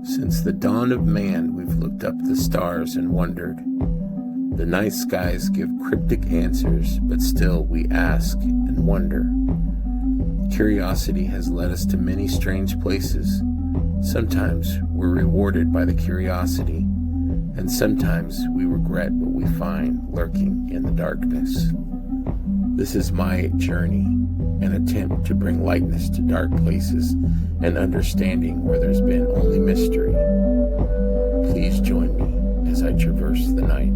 Since the dawn of man, we've looked up the stars and wondered. The night skies give cryptic answers, but still we ask and wonder. Curiosity has led us to many strange places. Sometimes we're rewarded by the curiosity, and sometimes we regret what we find lurking in the darkness. This is my journey, an attempt to bring lightness to dark places and understanding where there's been only mystery. Please join me as I traverse the night.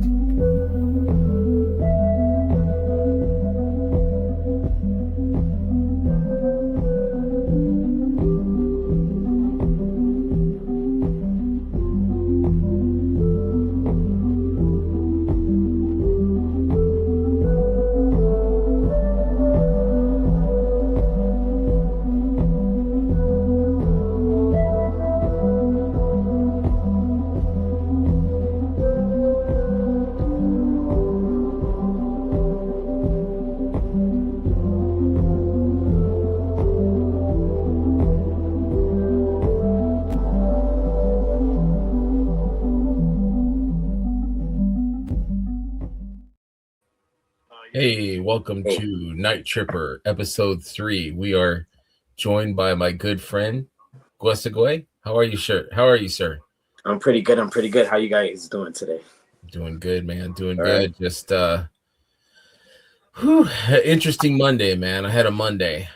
Hey, welcome to Nighttripper, episode 3. We are joined by my good friend, Guaisaguey. How are you, sir? I'm pretty good. How you guys doing today? Doing good, man. Doing All good. right. Just interesting Monday, man. I had a Monday,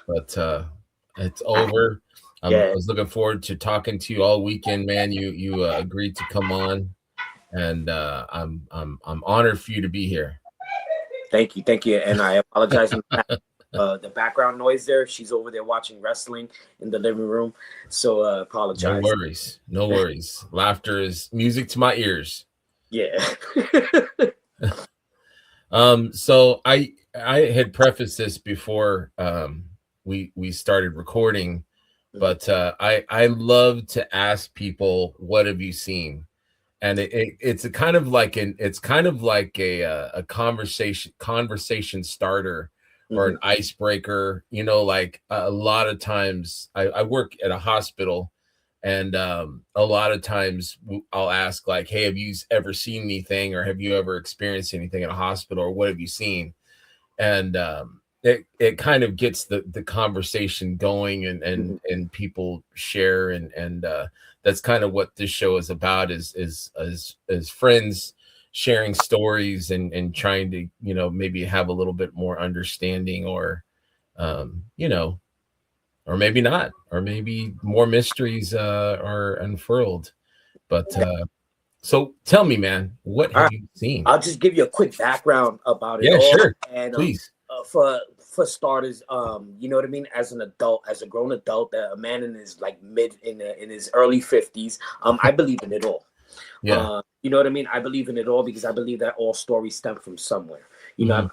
but it's over. I was looking forward to talking to you all weekend, man. You agreed to come on, and I'm honored for you to be here. Thank you. And I apologize for the background noise there. She's over there watching wrestling in the living room, so apologize. No worries. Laughter is music to my ears. Yeah. So I had prefaced this before we started recording, but I love to ask people, what have you seen? And it's a kind of like a conversation starter or an icebreaker. You know, like a lot of times I work at a hospital, and a lot of times I'll ask, like, hey, have you ever seen anything, or have you ever experienced anything in a hospital, or what have you seen? And it kind of gets the conversation going, and people share, and that's kind of what this show is about, is friends sharing stories and trying to, maybe have a little bit more understanding, or or maybe not, or maybe more mysteries are unfurled. But so tell me, man, what have you seen? I'll just give you a quick background about it. Yeah, all. sure. And please. For starters, you know what I mean? As an adult, as a grown adult, a man in his in his early 50s, I believe in it all. Yeah. You know what I mean? I believe in it all because I believe that all stories stem from somewhere. You know,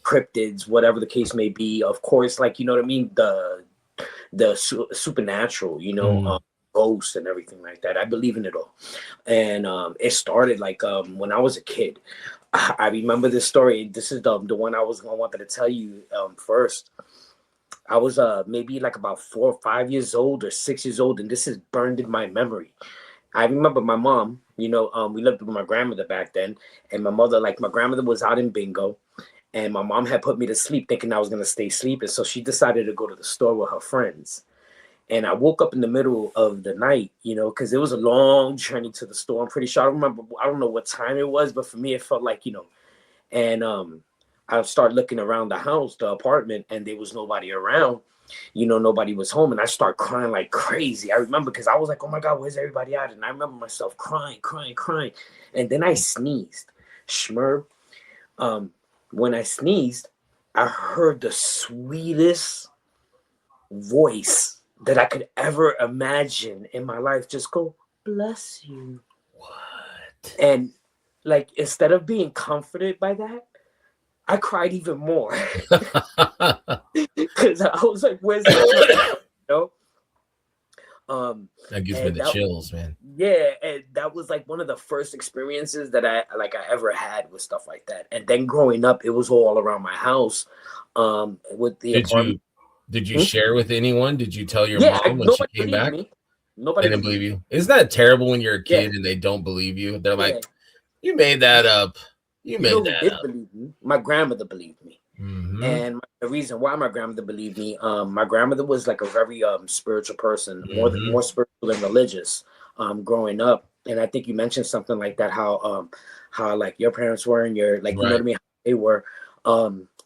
cryptids, whatever the case may be. Of course, like, you know what I mean? The supernatural, ghosts and everything like that. I believe in it all. And it started like when I was a kid. I remember this story. This is the one I wanted to tell you first. I was maybe like about 4 or 5 years old or 6 years old, and this is burned in my memory. I remember my mom, we lived with my grandmother back then, and my grandmother was out in bingo, and my mom had put me to sleep thinking I was going to stay sleeping. So she decided to go to the store with her friends. And I woke up in the middle of the night, because it was a long journey to the store. I'm pretty sure. I don't know what time it was, but for me, it felt like, and I started looking around the house, the apartment, and there was nobody around. Nobody was home. And I started crying like crazy. I remember because I was like, oh my God, where's everybody at? And I remember myself crying. And then I sneezed. Schmurb. When I sneezed, I heard the sweetest voice that I could ever imagine in my life just go, bless you. What? And like, instead of being comforted by that, I cried even more. Because I was like, where's the that gives me the chills, man. Yeah, and that was like one of the first experiences that I ever had with stuff like that. And then growing up, it was all around my house. With the apartment. Did you share with anyone? Did you tell your mom when she came back? Nobody They didn't believed believe me. you. Isn't that terrible when you're a Yeah, kid and they don't believe you? They're yeah. like, "You made that up. You You know made who that did up." believe me? My grandmother believed me. Mm-hmm. And the reason why my grandmother believed me, my grandmother was like a very spiritual person, Mm-hmm. more spiritual than religious, growing up. And I think you mentioned something like that, how like your parents were and your like, you know what Right. I mean, how they were.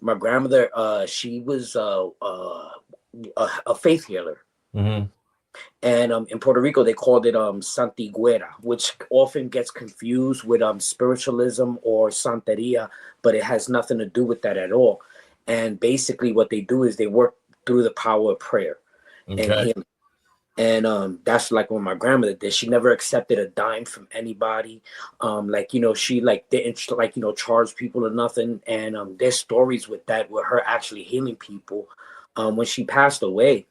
My grandmother, she was a faith healer. Mm-hmm. And in Puerto Rico, they called it Santiguera, which often gets confused with spiritualism or Santeria, but it has nothing to do with that at all. And basically, what they do is they work through the power of prayer and Okay. healing. And that's like what my grandmother did. She never accepted a dime from anybody. Like, you know, she like didn't like, you know, charge people or nothing. And there's stories with that, with her actually healing people. When she passed away,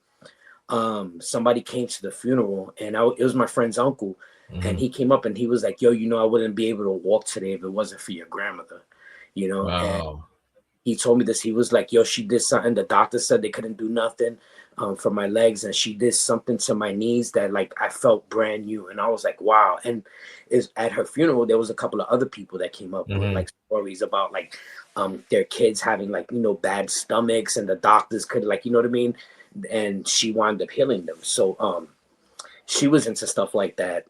somebody came to the funeral, and it was my friend's uncle, and Mm-hmm. he came up and he was like, yo, you know, I wouldn't be able to walk today if it wasn't for your grandmother, you know. And Wow. he told me this. He was like, yo, she did something. The doctor said they couldn't do nothing for my legs, and she did something to my knees that like I felt brand new. And I was like, wow. And is at her funeral there was a couple of other people that came up with Mm-hmm. like stories about like their kids having like, you know, bad stomachs, and the doctors could like, you know what I mean, and she wound up healing them. So she was into stuff like that,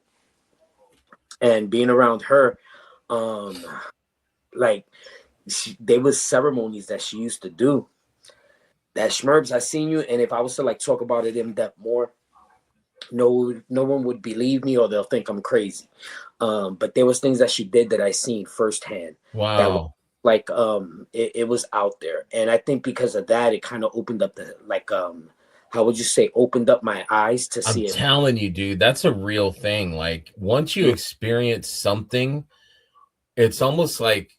and being around her, um like there was ceremonies that she used to do that Schmerbs, I seen you, and if I was to like talk about it in depth more, no one would believe me, or they'll think I'm crazy. But there was things that she did that I seen firsthand that was Wow. like it was out there. And I think because of that it kind of opened up the like how would you say, opened up my eyes to I'm see it. telling you, dude, that's a real thing. Like once you Yeah. experience something, it's almost like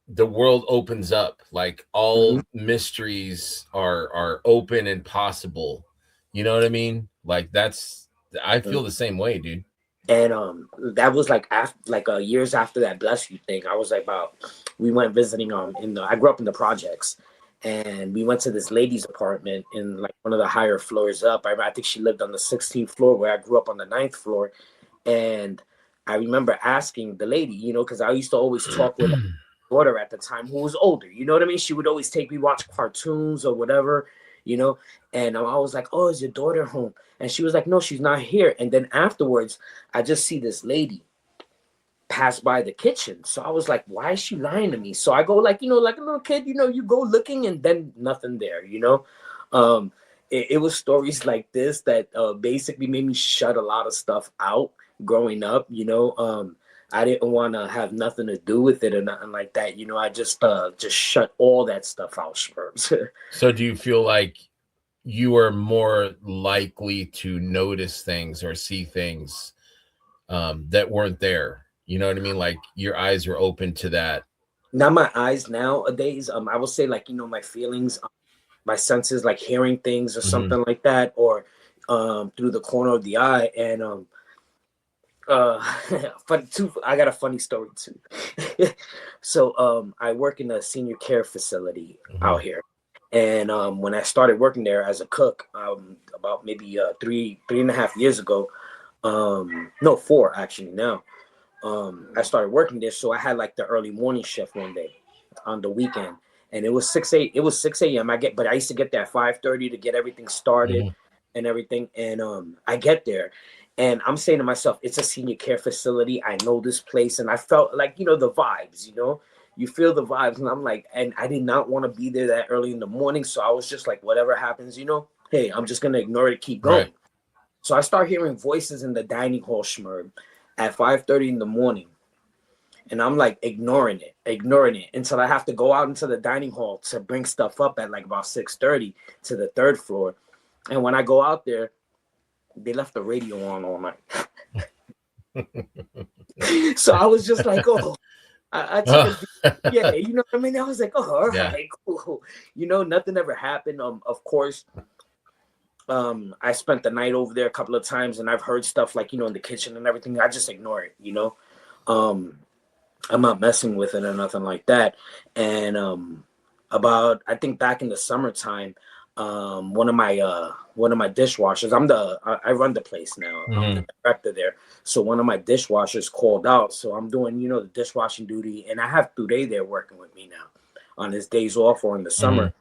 the world opens up. Like Mhm. all mysteries are open and possible. You know what I mean? Like that's I feel the same way, dude. And that was like after like years after that bless you thing. I was like about we went visiting in the I grew up in the projects, and we went to this lady's apartment in like one of the higher floors up. I think she lived on the 16th floor, where I grew up on the 9th floor. And I remember asking the lady, you know, because I used to always talk with daughter at the time who was older. You know what I mean? She would always take me watch cartoons or whatever, you know. And I was like, "Oh, is your daughter home?" And she was like, "No, she's not here." And then afterwards, I just see this lady pass by the kitchen. So I was like, "Why is she lying to me?" So I go like, you know, like a little kid, you know, you go looking and then nothing there, you know. Um, it was stories like this that basically made me shut a lot of stuff out growing up, you know. I didn't want to have nothing to do with it or nothing like that. You know, I just shut all that stuff out, Spurs. So do you feel like you are more likely to notice things or see things that weren't there? You know what I mean? Like your eyes are open to that. Now my eyes nowadays, I would say like, you know, my feelings, my senses, like hearing things or Mhm. something like that, or through the corner of the eye. And uh funny too, I got a funny story too. So I work in a senior care facility out Mhm. here. And when I started working there as a cook, about maybe 3.5 years ago, no, 4 actually now, I started working there. So I had like the early morning shift one day on the weekend, and it was 6 a.m. But I used to get there at 5:30 to get everything started Mhm. and everything. And I get there, and I'm saying to myself, it's a senior care facility. I know this place, and I felt like, you know, the vibes. You know, you feel the vibes, and I'm like, and I did not want to be there that early in the morning, so I was just like, whatever happens, you know, hey, I'm just gonna ignore it, keep Right. going. So I start hearing voices in the dining hall, Schmerb, at 5:30 in the morning. And I'm like ignoring it until I have to go out into the dining hall to bring stuff up at like about 6:30 to the third floor. And when I go out there, they left the radio on all night. So I was just like, oh, I took a Oh. deep, yeah, you know what I mean? I was like, oh, all Yeah. right, cool. You know, nothing ever happened. Of course, I spent the night over there a couple of times, and I've heard stuff like, you know, in the kitchen and everything. I just ignore it, you know. Um, I'm not messing with it or nothing like that. And about I think back in the summertime, one of my dishwashers. I run the place now. I'm the director there. So one of my dishwashers called out. So I'm doing, the dishwashing duty, and I have Today there working with me now on his days off or in the summer.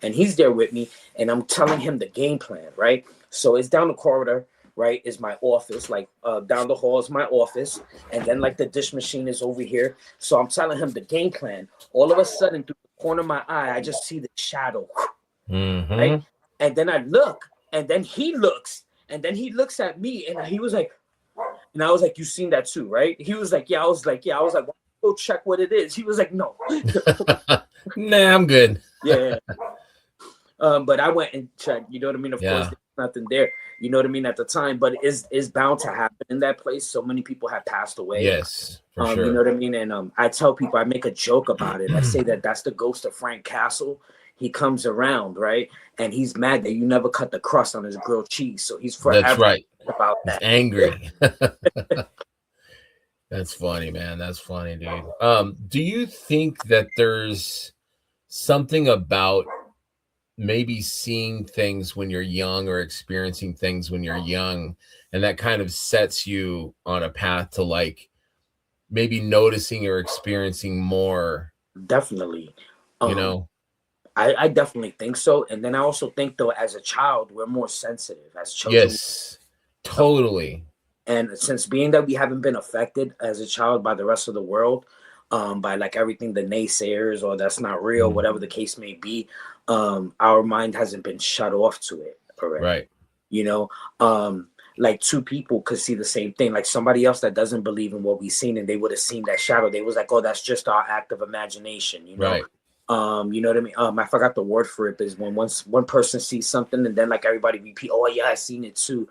And he's there with me, and I'm telling him the game plan, right? So it's down the corridor, right, is my office. Like down the hall is my office, and then like the dish machine is over here. So I'm telling him the game plan. All of a sudden, through the corner of my eye, I just see the shadow, right? And then I look, and then he looks, and then he looks at me, and he was like, and I was like, "You seen that too, right?" He was like, "Yeah." I was like, "Yeah." I was like, "Go check what it is." He was like, "No." Nah, I'm good. Yeah. But I went and checked, you know what I mean? Of course, there's nothing there, you know what I mean, at the time, but it's bound to happen in that place. So many people have passed away. Yes, for sure. You know what I mean? And I tell people, I make a joke about it. I say that's the ghost of Frank Castle. He comes around, right? And he's mad that you never cut the crust on his grilled cheese. So he's forever That's right. About that. He's angry. That's funny, man. That's funny, dude. Do you think that there's something about maybe seeing things when you're young or experiencing things when you're young, and that kind of sets you on a path to like maybe noticing or experiencing more? Definitely. You know? I definitely think so. And then I also think, though, as a child, we're more sensitive as children. Yes, totally. And since being that we haven't been affected as a child by the rest of the world, by like everything, the naysayers or that's not real, whatever the case may be, our mind hasn't been shut off to it already. Right. You know, like two people could see the same thing, like somebody else that doesn't believe in what we've seen, and they would have seen that shadow. They was like, oh, that's just our active imagination, you know? Right. You know what I mean? I forgot the word for it, but is when once one person sees something and then like everybody repeat, oh yeah, I seen it too.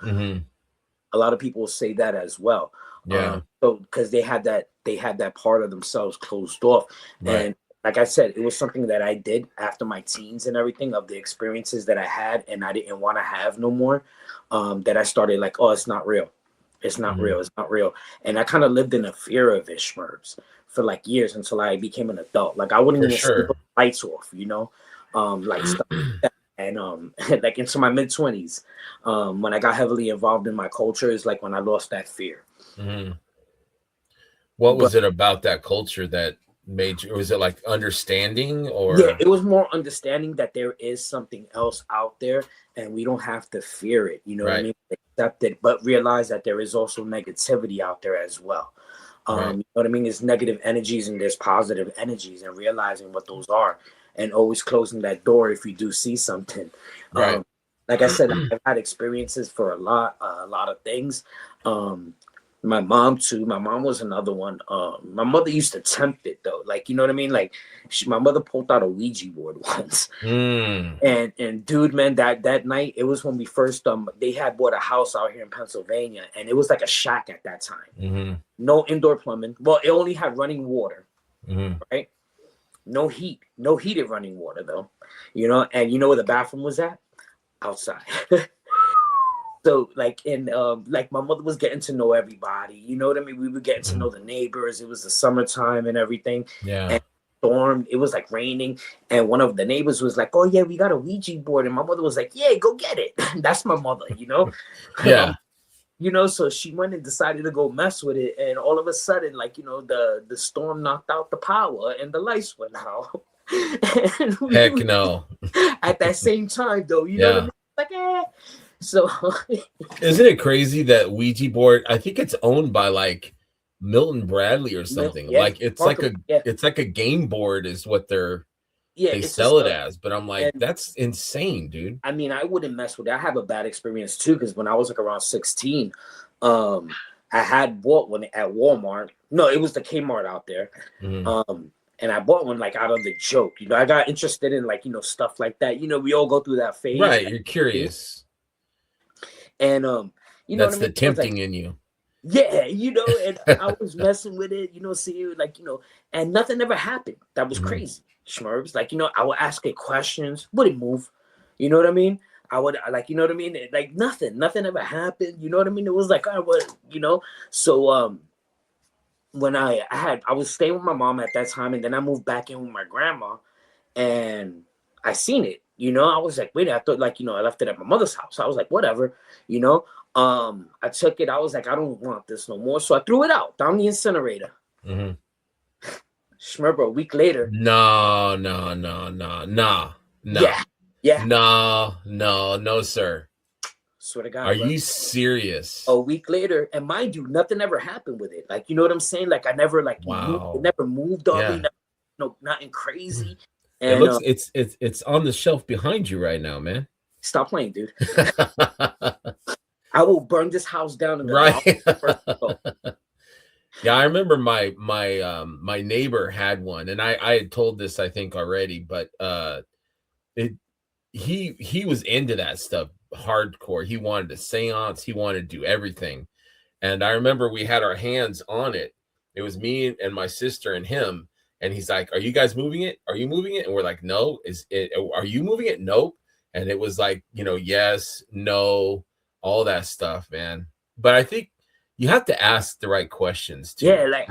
A lot of people will say that as well. Yeah. So because they had that part of themselves closed off. Right. And like I said, it was something that I did after my teens and everything, of the experiences that I had and I didn't want to have no more. That I started like, oh, it's not real. It's not real. It's not real. And I kind of lived in a fear of it, Schmerbs, for like years until I became an adult. Like I wouldn't even sleep with the lights off, you know, like stuff like that. And like into my mid-20s, when I got heavily involved in my culture, is like when I lost that fear. What was it about that culture that made you? Was it like understanding, or? Yeah, it was more understanding that there is something else out there, and we don't have to fear it. You know what I mean? Accept it, but realize that there is also negativity out there as well. You know what I mean? There's negative energies and there's positive energies, and realizing what those are, and always closing that door if you do see something. Like I said, I've had experiences for a lot of things. My mom too. My mom was another one. My mother used to tempt it though. Like, you know what I mean? Like my mother pulled out a Ouija board once. And dude, man, that night, it was when we first they had bought a house out here in Pennsylvania, and it was like a shack at that time. No indoor plumbing. Well, it only had running water, right? No heat, no heated running water though. You know, and you know where the bathroom was at? Outside. So like like my mother was getting to know everybody, you know what I mean? We were getting to know the neighbors. It was the summertime and everything. And stormed. It was like raining, and one of the neighbors was like, "Oh yeah, we got a Ouija board," and my mother was like, "Yeah, go get it." That's my mother, you know. You know, so she went and decided to go mess with it, and all of a sudden, like, you know, the storm knocked out the power and the lights went out. Heck no. At that same time, though, you know what I mean? Like, So isn't it crazy that Ouija board? I think it's owned by like Milton Bradley or something. Like it's like a game board is what they sell it as. But I'm like, that's insane, dude. I mean, I wouldn't mess with it. I have a bad experience too, because when I was like around 16, I had bought one at Walmart. No, it was the Kmart out there. And I bought one like out of the joke. You know, I got interested in like, you know, stuff like that. You know, we all go through that phase. Right, you're curious. And you know, that's the tempting in you. Yeah, you know, and I was messing with it, you know, seeing like, you know, and nothing ever happened. That was crazy, Schmerbs. Like, you know, I would ask it questions, wouldn't move. You know what I mean? I would like, you know what I mean? Like nothing ever happened. You know what I mean? It was like, you know. So when I was staying with my mom at that time, and then I moved back in with my grandma, and I seen it. I was like, wait, I thought like, I left it at my mother's house. I was like, whatever, I took it. I was like, I don't want this no more. So I threw it out down the incinerator. Mm-hmm. Schmerber, a week later. No. Yeah. No, sir. Swear to God. Are you serious? A week later, and mind you, nothing ever happened with it. Like, you know what I'm saying? Like, I never Wow. it never moved on me. Nothing crazy. And it looks it's on the shelf behind you right now, man. Stop playing, dude. I will burn this house down in the right. Yeah, I remember my neighbor had one, and I had told this I think already, but he was into that stuff hardcore. He wanted a seance, he wanted to do everything. And I remember we had our hands on it. It was me and my sister and him. And he's like, "Are you guys moving it? Are you moving it?" And we're like, "No." Are you moving it? Nope. And it was like, yes, no, all that stuff, man. But I think you have to ask the right questions too. Yeah, like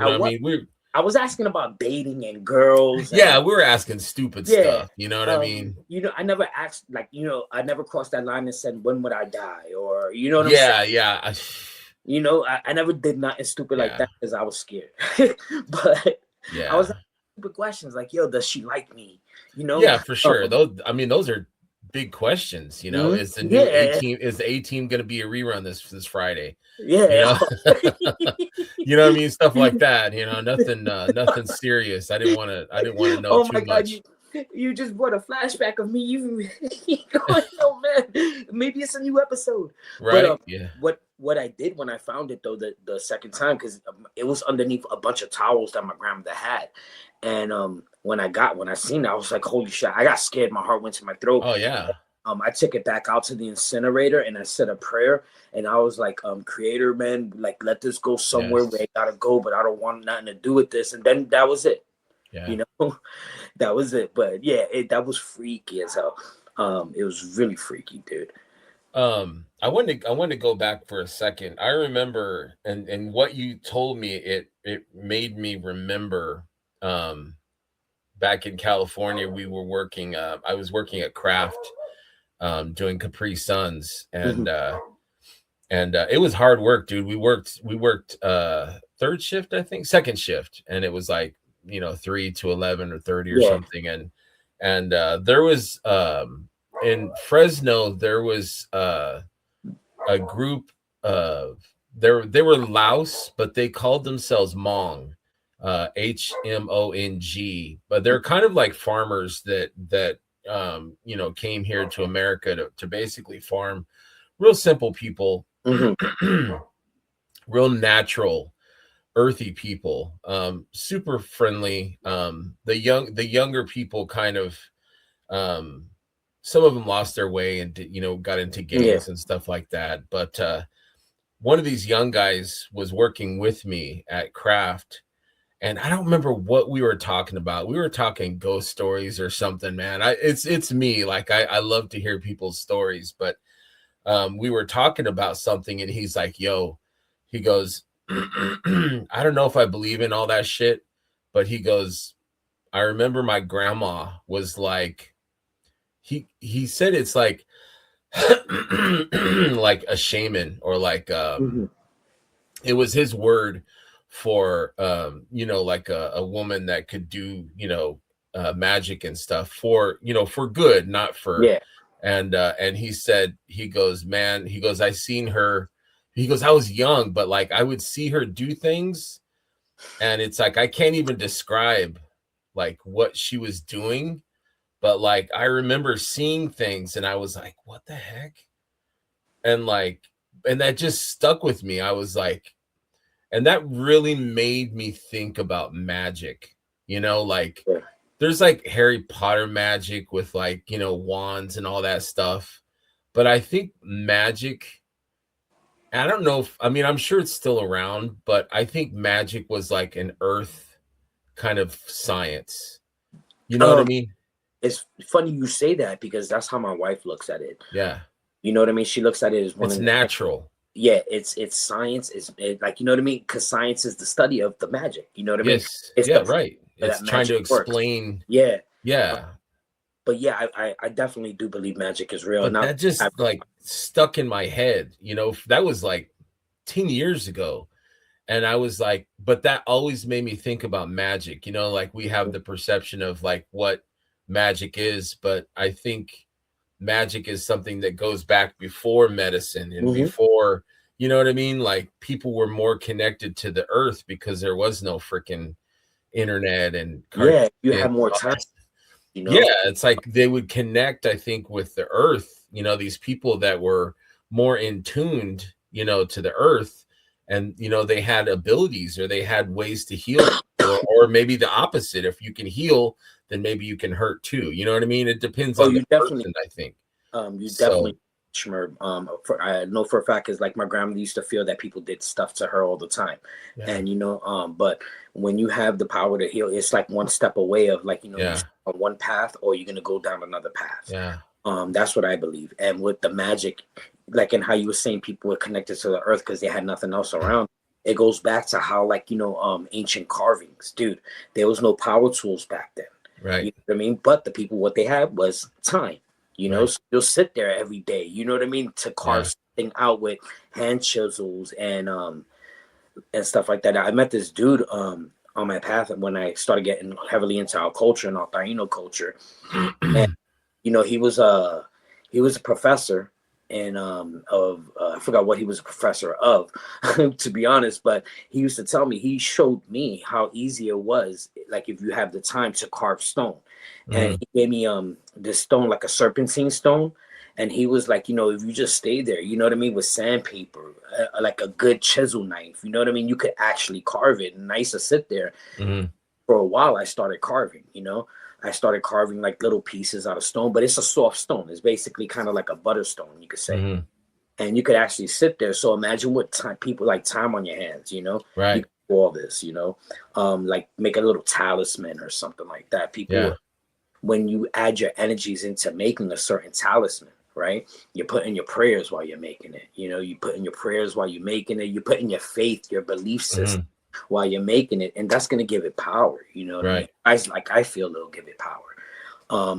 I was asking about dating and girls. Yeah, we were asking stupid stuff. You know what I mean? I never asked, like, I never crossed that line and said, when would I die? Or, you know what I'm saying? Yeah. I never did nothing stupid like that because I was scared. But I was asking stupid questions like, yo, does she like me? Yeah, for sure. Those are big questions. Mm-hmm. Is the new A-Team going to be a rerun this Friday? Yeah. You know what I mean? Stuff like that. Nothing serious. I didn't want to know. Oh my God, you just brought a flashback of me. You going, oh man, maybe it's a new episode. Right. But, yeah. What I did when I found it though, the second time, because it was underneath a bunch of towels that my grandmother had, and when I seen it, I was like, holy shit! I got scared. My heart went to my throat. Oh yeah. I took it back out to the incinerator and I said a prayer, and I was like, Creator, man, like, let this go somewhere where it gotta go, but I don't want nothing to do with this. And then that was it. Yeah. That was it. But yeah, that was freaky as hell. It was really freaky, dude. I want to go back for a second. I remember, and what you told me, it made me remember. Back in California, we were working. I was working at Kraft, doing Capri Suns, and it was hard work, dude. We worked third shift, I think, second shift, and it was like 3 to 11 or 30 or something, and there was in Fresno there was a group of they were Laos, but they called themselves Hmong. HMONG, but they're kind of like farmers that came here to America to basically farm. Real simple people, real natural, earthy people, super friendly. The younger people kind of, some of them lost their way and got into gangs and stuff like that. But one of these young guys was working with me at Kraft. And I don't remember what we were talking about. We were talking ghost stories or something, man. It's me. Like I love to hear people's stories, but we were talking about something, and he's like, "Yo," he goes, "I don't know if I believe in all that shit," but he goes, "I remember my grandma was like," he said it's like like a shaman or like it was his word for like a woman that could do magic and stuff for for good, not for and he said, he goes, I seen her, he goes, I was young, but like I would see her do things, and it's like I can't even describe like what she was doing, but like I remember seeing things and I was like, what the heck? And that just stuck with me. I was like, and that really made me think about magic, like there's like Harry Potter magic with like, wands and all that stuff. But I think magic, I don't know I'm sure it's still around, but I think magic was like an earth kind of science. You know what I mean? It's funny you say that because that's how my wife looks at it. Yeah. You know what I mean? She looks at it as it's natural. Yeah, it's science. It's like, you know what I mean? Because science is the study of the magic. You know what I mean? Yes. It's right. It's trying to explain. Works. Yeah. Yeah. but yeah, I definitely do believe magic is real. But Now, that just like stuck in my head, that was like 10 years ago. And I was like, but that always made me think about magic, like we have the perception of like what magic is, but I think magic is something that goes back before medicine and before, you know what I mean? Like people were more connected to the earth because there was no freaking internet and yeah, you and have more all time, that. you know. Yeah, it's like they would connect, I think, with the earth, these people that were more in tuned, to the earth, and they had abilities or they had ways to heal, or maybe the opposite. If you can heal, then maybe you can hurt too. You know what I mean? It depends Oh, on the you definitely, person, I think. you So definitely, Schmerb. I know for a fact is like my grandmother used to feel that people did stuff to her all the time, yeah, and but when you have the power to heal, it's like one step away of like you yeah, start on one path or you're gonna go down another path. yeah. That's what I believe. And with the magic, like in how you were saying people were connected to the earth because they had nothing else around. It goes back to how like ancient carvings, dude. There was no power tools back then. You Right, know what I mean? But the people what they had was time. right. So you'll sit there every day. You know what I mean? To carve Yeah. something out with hand chisels and stuff like that. I met this dude on my path when I started getting heavily into our culture and our Taino culture, and he was a professor and of I forgot what he was a professor of to be honest, but he used to tell me, he showed me how easy it was, like if you have the time to carve stone. And Mhm. he gave me this stone, like a serpentine stone, and he was like, if you just stay there, you know what I mean, with sandpaper, like a good chisel knife, you know what I mean, you could actually carve it, and I used to sit there Mhm. for a while. I started carving. I started carving like little pieces out of stone, but it's a soft stone. It's basically kind of like a butter stone, you could say. Mhm. And you could actually sit there. So imagine what time people like time on your hands. You Right. could do all this. Like make a little talisman or something like that. Yeah. When you add your energies into making a certain talisman, right? You put in your prayers while you're making it. You put in your prayers while you're making it. You put in your faith, your belief system Mhm. while you're making it, and that's gonna give it power. You know what I mean? Right. I feel it'll give it power.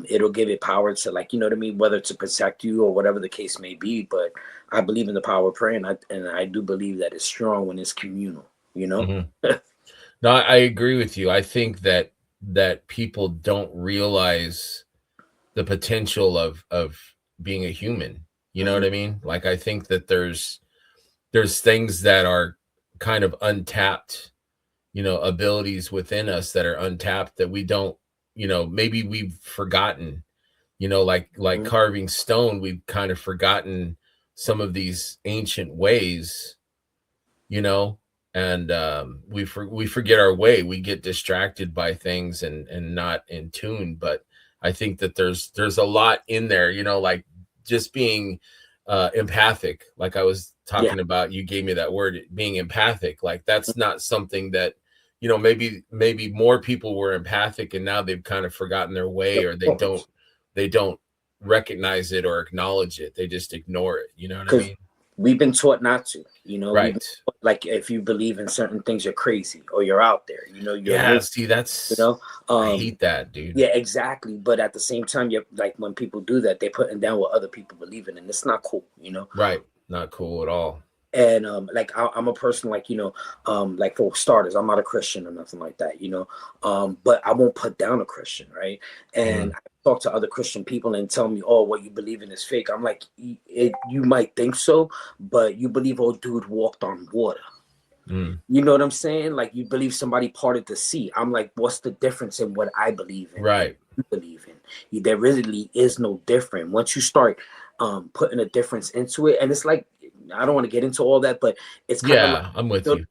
It'll give it power to, like, you know what I mean, whether to protect you or whatever the case may be. But I believe in the power of prayer, and I do believe that it's strong when it's communal. You know? Mhm. No, I agree with you. I think that people don't realize the potential of being a human. You know what Mhm. I mean? Like I think that there's things that are kind of untapped, abilities within us that are untapped that we don't, maybe we've forgotten, like Mhm. carving stone, we've kind of forgotten some of these ancient ways, you know and we forget our way, we get distracted by things and not in tune. But I think that there's a lot in there, like just being empathic, like I was Yeah. talking about. You gave me that word, being empathic. Like that's not something that, maybe more people were empathic and now they've kind of forgotten their way, or they don't recognize it or acknowledge it, they just ignore it, you know what I Because mean? we've been taught not to. We've been Right. taught, like, if you believe in certain things, you're crazy or you're out there. You're Yeah, loose. see, You that's know. I hate that, dude. Yeah, exactly. But at the same time, you're like, when people do that, they're putting down what other people believe in, and it's not cool. Right. Not cool at all. And like I'm a person, like, like, for starters, I'm not a Christian or nothing like that. But I won't put down a Christian, right? And Mhm. I talk to other Christian people and tell me, oh, what you believe in is fake. I'm like, you might think so, but you believe old dude walked on water. Mm. You know what I'm saying? Like, you believe somebody parted the sea. I'm like, what's the difference in what I believe in and Right. you believe in? There really is no different. Once you start putting a difference into it, and it's like, I don't want to get into all that, but it's kind of like, Yeah, I'm with you.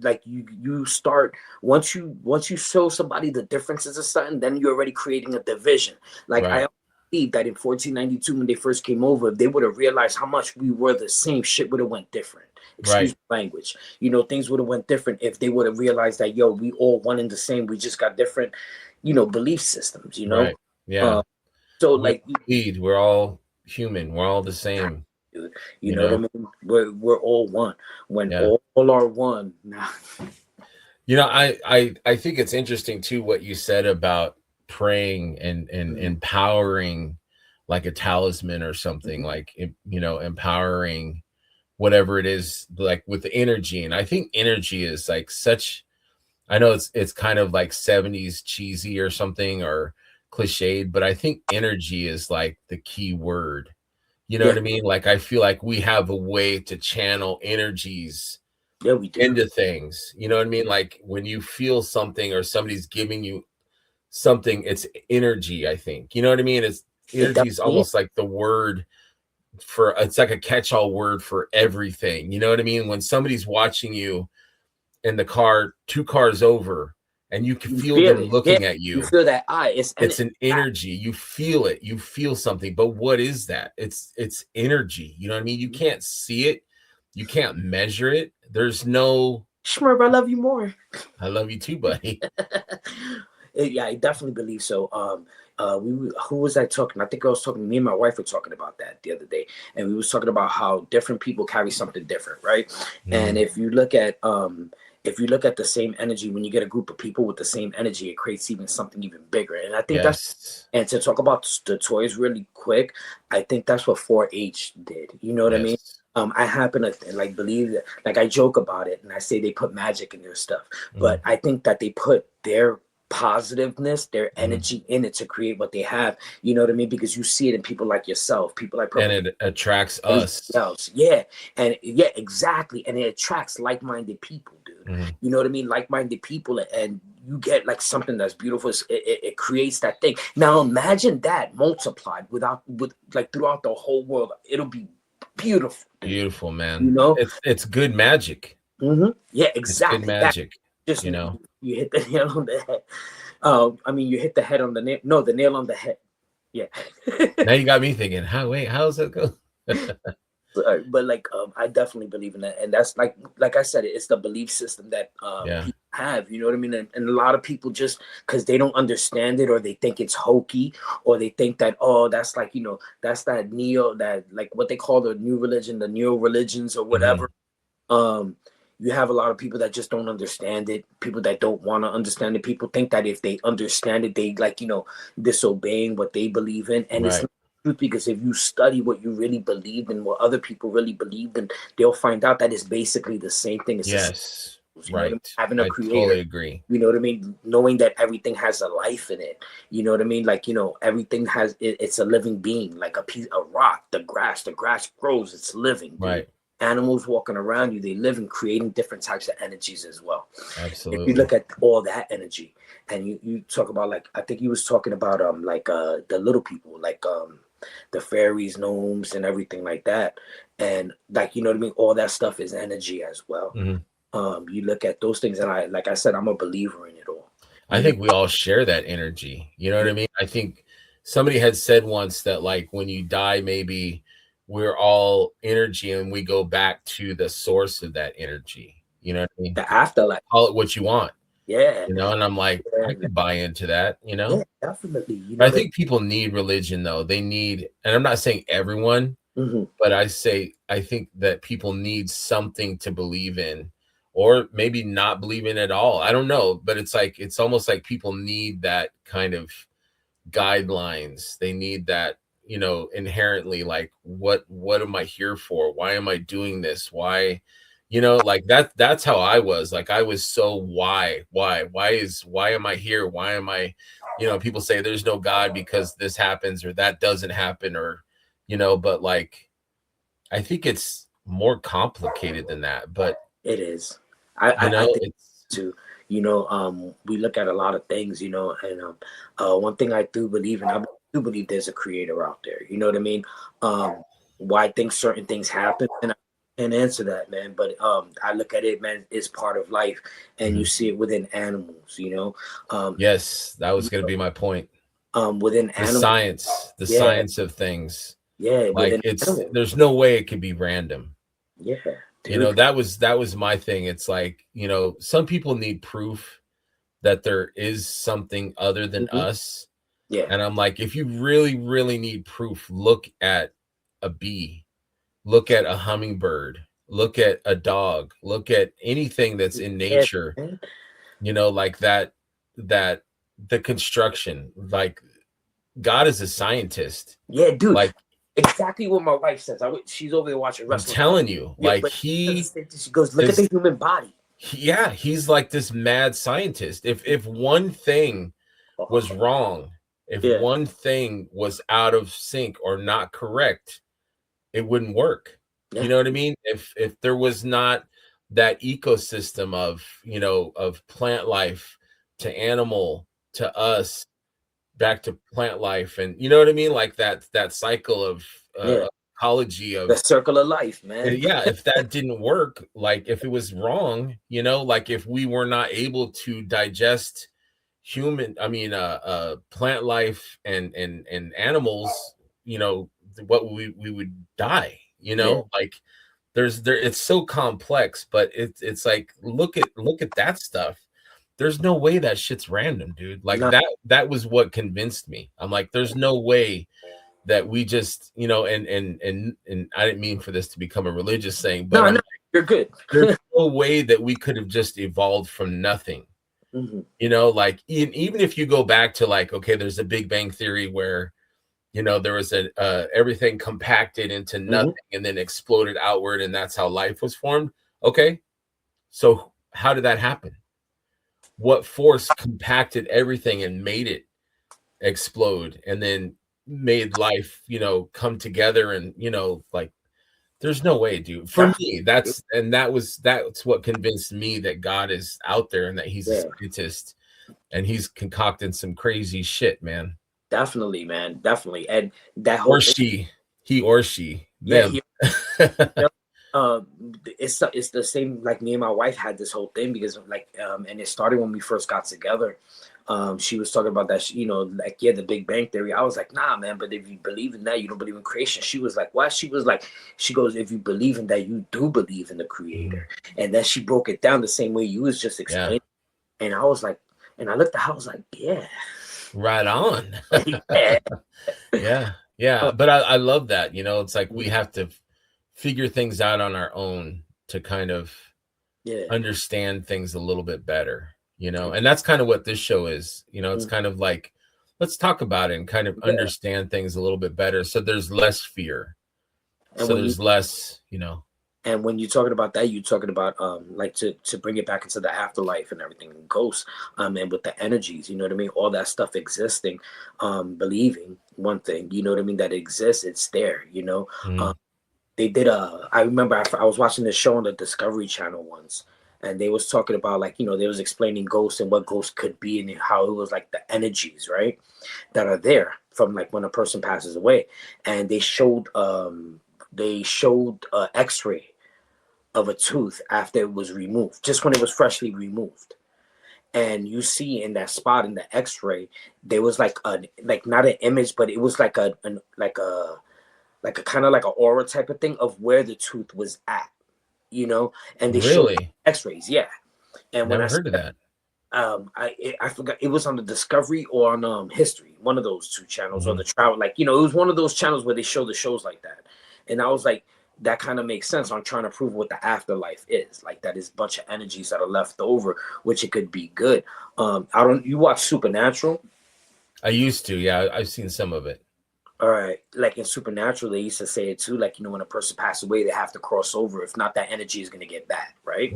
like you start, once you show somebody the differences of something, then you're already creating a division. Like, Right. I believe that in 1492, when they first came over, if they would have realized how much we were the same, shit would have went different. Excuse Right. my language. Things would have went different if they would have realized that, yo, we all one and the same. We just got different, belief systems. Right. Yeah. Uh, so, We like, all bleed. We're all human. We're all the same, dude, you you know what I know? mean? We're all one. When Yeah. all are one, nah. I think it's interesting too what you said about praying and empowering, like a talisman or something, like, empowering whatever it is, like with the energy. And I think energy is like such, I know it's kind of like 70s cheesy or something, or cliched, but I think energy is like the key word. You know Yeah, what I mean? Like, I feel like we have a way to channel energies yeah, we do. into things. You know what I mean? Like, when you feel something or somebody's giving you something, it's energy, I think. You know what I mean? It's It energy is definitely is. almost like the word for, it's like a catch-all word for everything. You know what I mean? When somebody's watching you in the car, two cars over, and you can You feel feel them it. Yeah, looking at you you, feel that eye. It's and it's an energy. You feel it. You feel something. But what is that? It's energy. You know what I mean? You can't see it. You can't measure it. There's no, Shmurf, I love you more. I love you too, buddy. Yeah, I definitely believe so. Who was I talking? I think I was talking. Me and my wife were talking about that the other day, and we was talking about how different people carry something different, right? And Mhm. if you look at the same energy, when you get a group of people with the same energy, it creates even something even bigger. And I think that's, Yes. and to talk about the toys really quick, I think that's what 4-H did. You know what I mean? Yes. I happen to like believe that, like I joke about it and I say they put magic in their stuff, Mhm. but I think that they put their positiveness, their Mhm. energy in it to create what they have. You know what I mean? Because you see it in people like yourself, people like And Purple, it attracts everybody us. else. Yeah. And yeah, exactly. And it attracts like-minded people, dude. Mhm. You know what I mean? Like-minded people, and you get like something that's beautiful. It creates that thing. Now imagine that multiplied with like throughout the whole world. It'll be beautiful, dude. Beautiful, You man. know? It's good magic. Yeah, It's good exactly. That magic, just you know. you hit the nail on the head. I mean, you hit the head on the nail. No, the nail on the head. Yeah. Now you got me thinking, how's that go? But like, I definitely believe in that, and that's like I said, it's the belief system that Yeah. people have. You know what I mean? And a lot of people just because they don't understand it, or they think it's hokey, or they think that, oh, that's like, that's that that like what they call the new religion, the neo religions or Mhm. whatever. um you have a lot of people that just don't understand it, people that don't want to understand it, people think that if they understand it, they like, disobeying what they believe in, and it's Right. not the truth, because if you study what you really believed and what other people really believed in, they'll find out that it's basically the same thing. It's the same, Yes. you know what I mean? Right. Having a I creator, totally agree. you know what I mean, knowing that everything has a life in it, you know what I mean, like, everything has it's a living being, like a rock, the grass grows, it's living, dude. Right. Animals walking around you, they live and creating different types of energies as well. If you Absolutely. look at all that energy, and you talk about, like, I think he was talking about like the little people, like the fairies, gnomes, and everything like that, and like, you know what I mean, all that stuff is energy as well. Mhm. You look at those things, and like I said, I'm a believer in it all. I You know, think we all share that energy. You know what I mean? I think somebody had said once that, like, when you die, maybe we're all energy and we go back to the source of that energy. You know what I mean? the afterlife. Call it what you want, Yeah, and I'm like, I yeah, could buy into that, yeah, definitely. You But know I that. think people need religion though. They need, and I'm not saying everyone, Mhm. but I think that people need something to believe in, or maybe not believe in at all. I don't know, but it's like, it's almost like people need that kind of guidelines. They need that, inherently, like, what am I here for? Why am I doing this? Why, like that's how I was. Like, I was so, why am I here? Why am I, people say there's no God because this happens or that doesn't happen, or, but like, I think it's more complicated than that. But It is. I think it's too. We look at a lot of things, and one thing I do believe in, I do believe there's a creator out there. You know what I mean? Why think certain things happen, and I can't answer that, man. But I look at it, man. It's part of life, and you Mhm. see it within animals. Um, Yes, that was you going to be my point. within The animals, science, the yeah, science of things. yeah, Like, within animals, there's no way it could be random. yeah, dude. That was my thing. It's like, some people need proof that there is something other than Hmm. us. Yeah, And I'm like, if you really, really need proof, look at a bee, look at a hummingbird, look at a dog, look at anything that's in yeah, nature, man. like that, the construction. Like, God is a scientist. Yeah, dude. Like, exactly what my wife says. She's over there watching I'm wrestling. telling you, Yeah, like but she goes, look at the human body. Yeah, he's like this mad scientist. If one thing was wrong, if one thing was out of sync or not correct, it wouldn't work. You know what I mean? If there was not that ecosystem of, you know, of plant life to animal to us back to plant life, and you know what I mean, like that cycle of ecology of the circle of life, man. yeah, if that didn't work, like if it was wrong, you know, like if we were not able to digest plant life and animals, you know, what we would die, you know, like it's so complex, but it's like look at that stuff. There's no way that shit's random, dude. Like that was what convinced me. I'm like, there's no way that we just, you know, and I didn't mean for this to become a religious thing, but no, you're good. There's no way that we could have just evolved from nothing. You know, like even if you go back to like, okay, there's a Big Bang Theory where, you know, there was everything compacted into nothing and then exploded outward, and that's how life was formed. Okay, so how did that happen? What force compacted everything and made it explode and then made life, you know, come together? And, you know, like, there's no way, dude. For me, that's what convinced me that God is out there and that he's a scientist and he's concocting some crazy shit, man. Definitely, man. Definitely. And that whole he or she, them. It's the same, like me and my wife had this whole thing because like and it started when we first got together. She was talking about that, you know, like, the Big Bang Theory. I was like, nah, man, but if you believe in that, you don't believe in creation. She was like, what? She was like, she goes, if you believe in that, you do believe in the creator. And then she broke it down the same way you was just explaining. And I was like, and I looked at her, I was like, yeah. Right on. Yeah. But I love that, you know, it's like we have to figure things out on our own to kind of understand things a little bit better, you know, and that's kind of what this show is, you know. It's kind of like, let's talk about it and kind of understand things a little bit better, so there's less fear, and so there's less, you know. And when you're talking about that, you're talking about like to bring it back into the afterlife and everything, and ghosts, and with the energies, you know what I mean, all that stuff existing, believing one thing, you know what I mean, that exists, it's there, you know. They did I remember I was watching this show on the Discovery Channel once, and they was talking about, like, you know, they was explaining ghosts and what ghosts could be and how it was like the energies, right, that are there from like when a person passes away. And they showed X-ray of a tooth after it was removed, just when it was freshly removed. And you see in that spot in the X-ray, there was like not an image, but it was like a kind of like an aura type of thing of where the tooth was at, you know. And they showed X-rays, And when I heard of that, I forgot, it was on the Discovery or on History, one of those two channels, or the Travel, like, you know, it was one of those channels where they show the shows like that. And I was like, that kind of makes sense. I'm trying to prove what the afterlife is, like that is a bunch of energies that are left over, which it could be good. You watch Supernatural? I used to, yeah. I've seen some of it. All right, like in Supernatural, they used to say it too, like, you know, when a person passes away, they have to cross over. If not, that energy is going to get bad, right?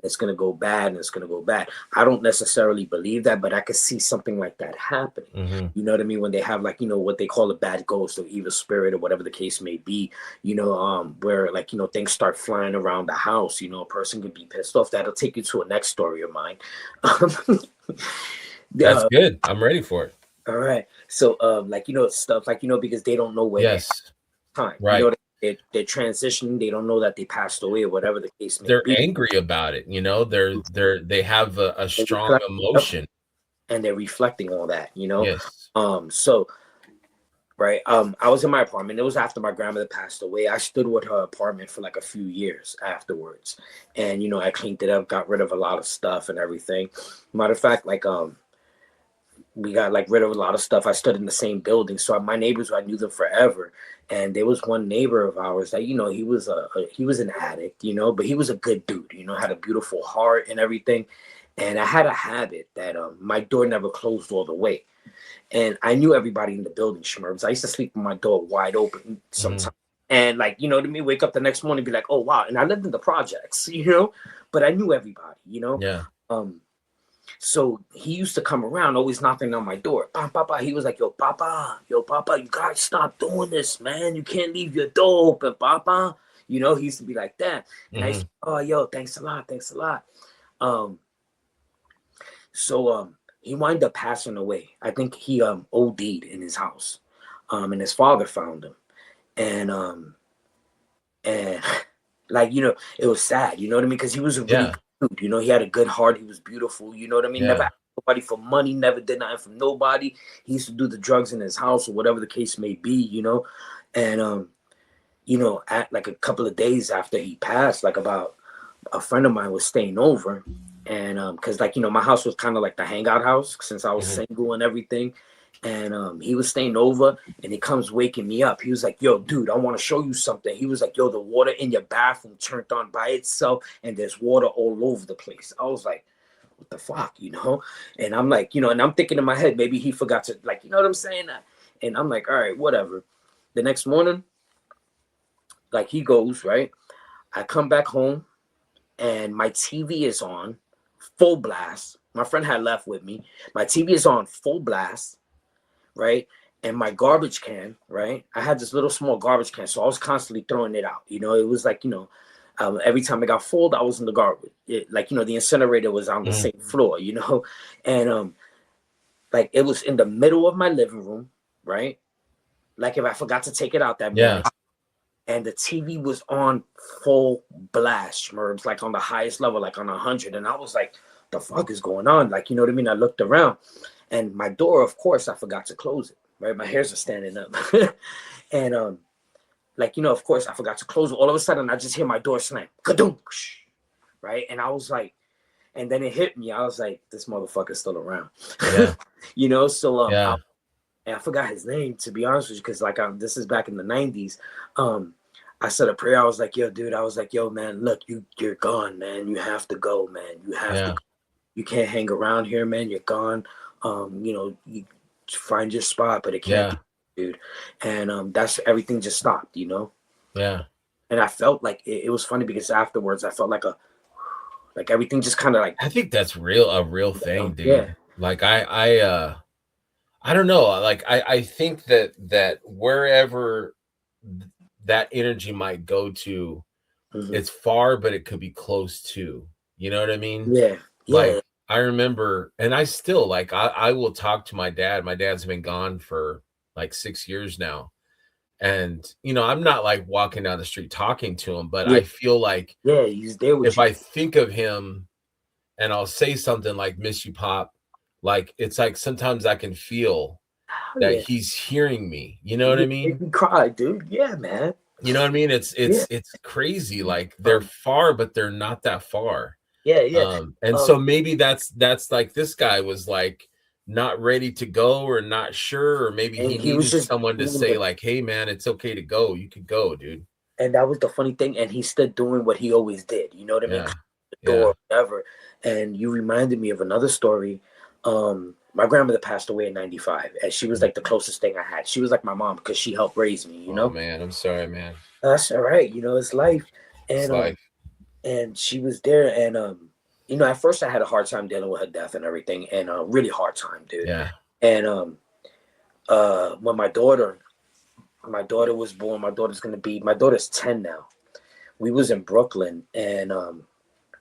It's going to go bad, and it's going to go bad. I don't necessarily believe that, but I could see something like that happening. You know what I mean? When they have, like, you know, what they call a bad ghost or evil spirit or whatever the case may be, you know, where, like, you know, things start flying around the house, you know, a person could be pissed off. That'll take you to a next story of mine. That's good. I'm ready for it. All right. So, like, you know, stuff like, you know, because they don't know where time, right? You know, they're transitioning. They don't know that they passed away or whatever the case may be. They're angry about it. You know, they have a strong emotion, and they're reflecting all that. You know. Yes. So, right. I was in my apartment. It was after my grandmother passed away. I stood with her apartment for like a few years afterwards, and, you know, I cleaned it up, got rid of a lot of stuff and everything. Matter of fact, like, we got like rid of a lot of stuff. I stood in the same building, so my neighbors, I knew them forever. And there was one neighbor of ours that, you know, he was an addict, you know, but he was a good dude, you know, had a beautiful heart and everything. And I had a habit that my door never closed all the way. And I knew everybody in the building, Schmerbs. I used to sleep with my door wide open sometimes. And like, you know what I mean? Wake up the next morning and be like, oh, wow. And I lived in the projects, you know, but I knew everybody, you know? Yeah. So he used to come around, always knocking on my door. Papa. He was like, yo, Papa, you guys stop doing this, man. You can't leave your door open, Papa. You know, he used to be like that. And I used to, oh, yo, thanks a lot. So he wound up passing away. I think he OD'd in his house. And his father found him. And like, you know, it was sad, you know what I mean? Because he was a really good dude, you know, he had a good heart, he was beautiful, you know what I mean? Never asked nobody for money, never did nothing from nobody. He used to do the drugs in his house or whatever the case may be, you know. And you know, at like a couple of days after he passed, like about a friend of mine was staying over. And because like, you know, my house was kind of like the hangout house since I was single and everything. And he was staying over and he comes waking me up. He was like, yo, dude, I want to show you something. He was like, yo, the water in your bathroom turned on by itself and there's water all over the place. I was like, what the fuck, you know? And I'm like, you know, and I'm thinking in my head, maybe he forgot to, like, you know what I'm saying? And I'm like, all right, whatever. The next morning, like he goes, right? I come back home and my TV is on full blast. My friend had left with me. My TV is on full blast, right? And my garbage can, right? I had this little small garbage can, so I was constantly throwing it out. You know, it was like, you know, every time it got full, I was in the garbage. Like, you know, the incinerator was on the same floor, you know? And like it was in the middle of my living room, right? Like if I forgot to take it out that morning. And the TV was on full blast, Schmerbs, like on the highest level, like on 100. And I was like, the fuck is going on? Like, you know what I mean? I looked around and my door, of course, I forgot to close it, right? My hairs are standing up. And like, you know, of course, I forgot to close it. All of a sudden, I just hear my door slam. Kadoom! Right? And I was like, and then it hit me. I was like, this motherfucker's still around. Yeah. You know, so I forgot his name, to be honest with you, because like this is back in the 90s. I said a prayer. I was like, yo, dude, I was like, yo, man, look, you're gone, man. You have to go, man. You have to go. You can't hang around here, man. You're gone. You know, you find your spot, but it can't be, dude. And that's everything just stopped, you know? Yeah. And I felt like it was funny because afterwards I felt like everything just kind of like, I think that's a real thing, dude. Yeah. Like I don't know. Like I think that wherever that energy might go to, it's far, but it could be close to. You know what I mean? Yeah. Like I remember, and I still like I will talk to my dad. My dad's been gone for like 6 years now. And you know, I'm not like walking down the street talking to him, but I feel like he's there with if I think of him and I'll say something like "Miss you, Pop," like it's like sometimes I can feel that he's hearing me. You know what I mean? Make me cry, dude. Yeah, man. You know what I mean? It's crazy. Like they're far, but they're not that far. Yeah. And so maybe that's like this guy was like not ready to go or not sure, or maybe he needed just someone to say like, hey man, it's okay to go. You could go, dude. And that was the funny thing. And he's still doing what he always did. You know what I mean? The door, whatever. And you reminded me of another story. My grandmother passed away in 95, and she was like the closest thing I had. She was like my mom because she helped raise me, you know? Oh man, I'm sorry, man. That's all right. You know, it's life. And it's life. And she was there, and you know, at first I had a hard time dealing with her death and everything, and a really hard time, dude. Yeah. And when my daughter was born, my daughter's 10 now. We was in Brooklyn, and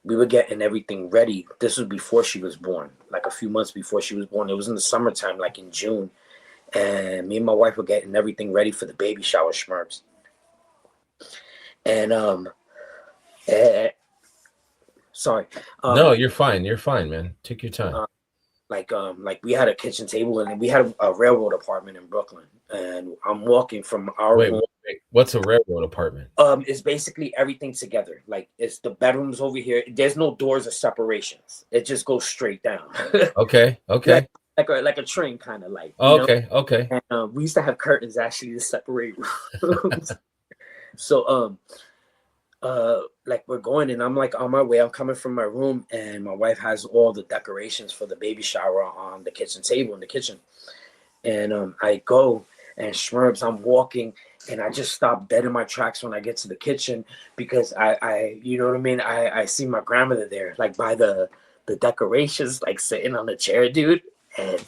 we were getting everything ready. This was before she was born, like a few months before she was born. It was in the summertime, like in June, and me and my wife were getting everything ready for the baby shower, Schmerbs. And sorry. No, you're fine. You're fine, man. Take your time. Like we had a kitchen table, and we had a railroad apartment in Brooklyn, and I'm walking from our wait, what's a railroad apartment? It's basically everything together. Like it's the bedrooms over here. There's no doors or separations. It just goes straight down. Okay. Like a train kind of like. Okay. And we used to have curtains actually to separate rooms. So like we're going, and I'm like on my way. I'm coming from my room, and my wife has all the decorations for the baby shower on the kitchen table in the kitchen. And I go, and Shrimps, I'm walking, and I just stop dead in my tracks when I get to the kitchen, because you know what I mean? I see my grandmother there, like by the decorations, like sitting on the chair, dude. And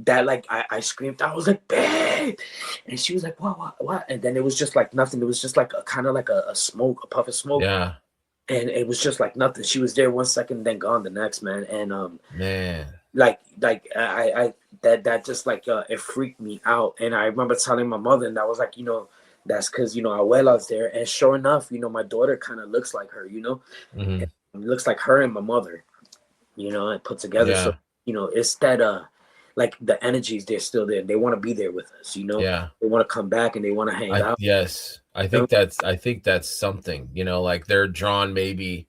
that, like, I screamed. I was like, babe. And she was like, what? And then it was just like nothing. It was just like a kind of like a smoke, a puff of smoke. Yeah. And it was just like nothing. She was there 1 second, then gone the next, man. And Man. like I that just like it freaked me out. And I remember telling my mother, and I was like, that's because Abuela's there. And sure enough, my daughter kind of looks like her, Mm-hmm. It looks like her and my mother, and put together. So Yeah. it's that like the energies, they're still there. They want to be there with us, Yeah. They want to come back, and they want to hang out. Yes. I You know? think that's something, like they're drawn maybe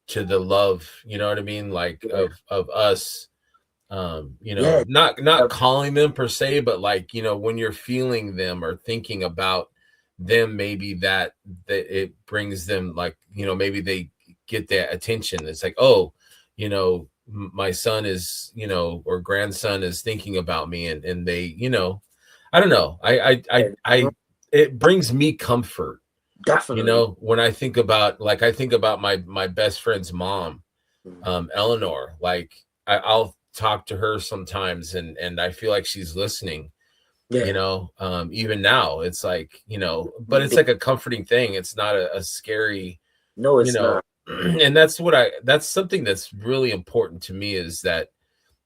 to the love, you know what I mean? Like Yeah. of us, Yeah. not calling them per se, but like, when you're feeling them or thinking about them, maybe that it brings them, like, maybe they get that attention. It's like, oh, my son is, or grandson is thinking about me, and they, I don't know. It brings me comfort, Definitely. when I think about, like, I think about my best friend's mom, Eleanor. Like, I'll talk to her sometimes, and I feel like she's listening, Yeah. even now. It's like, but it's like a comforting thing. It's not a scary, No, you it's know, not. and that's something that's really important to me, is that,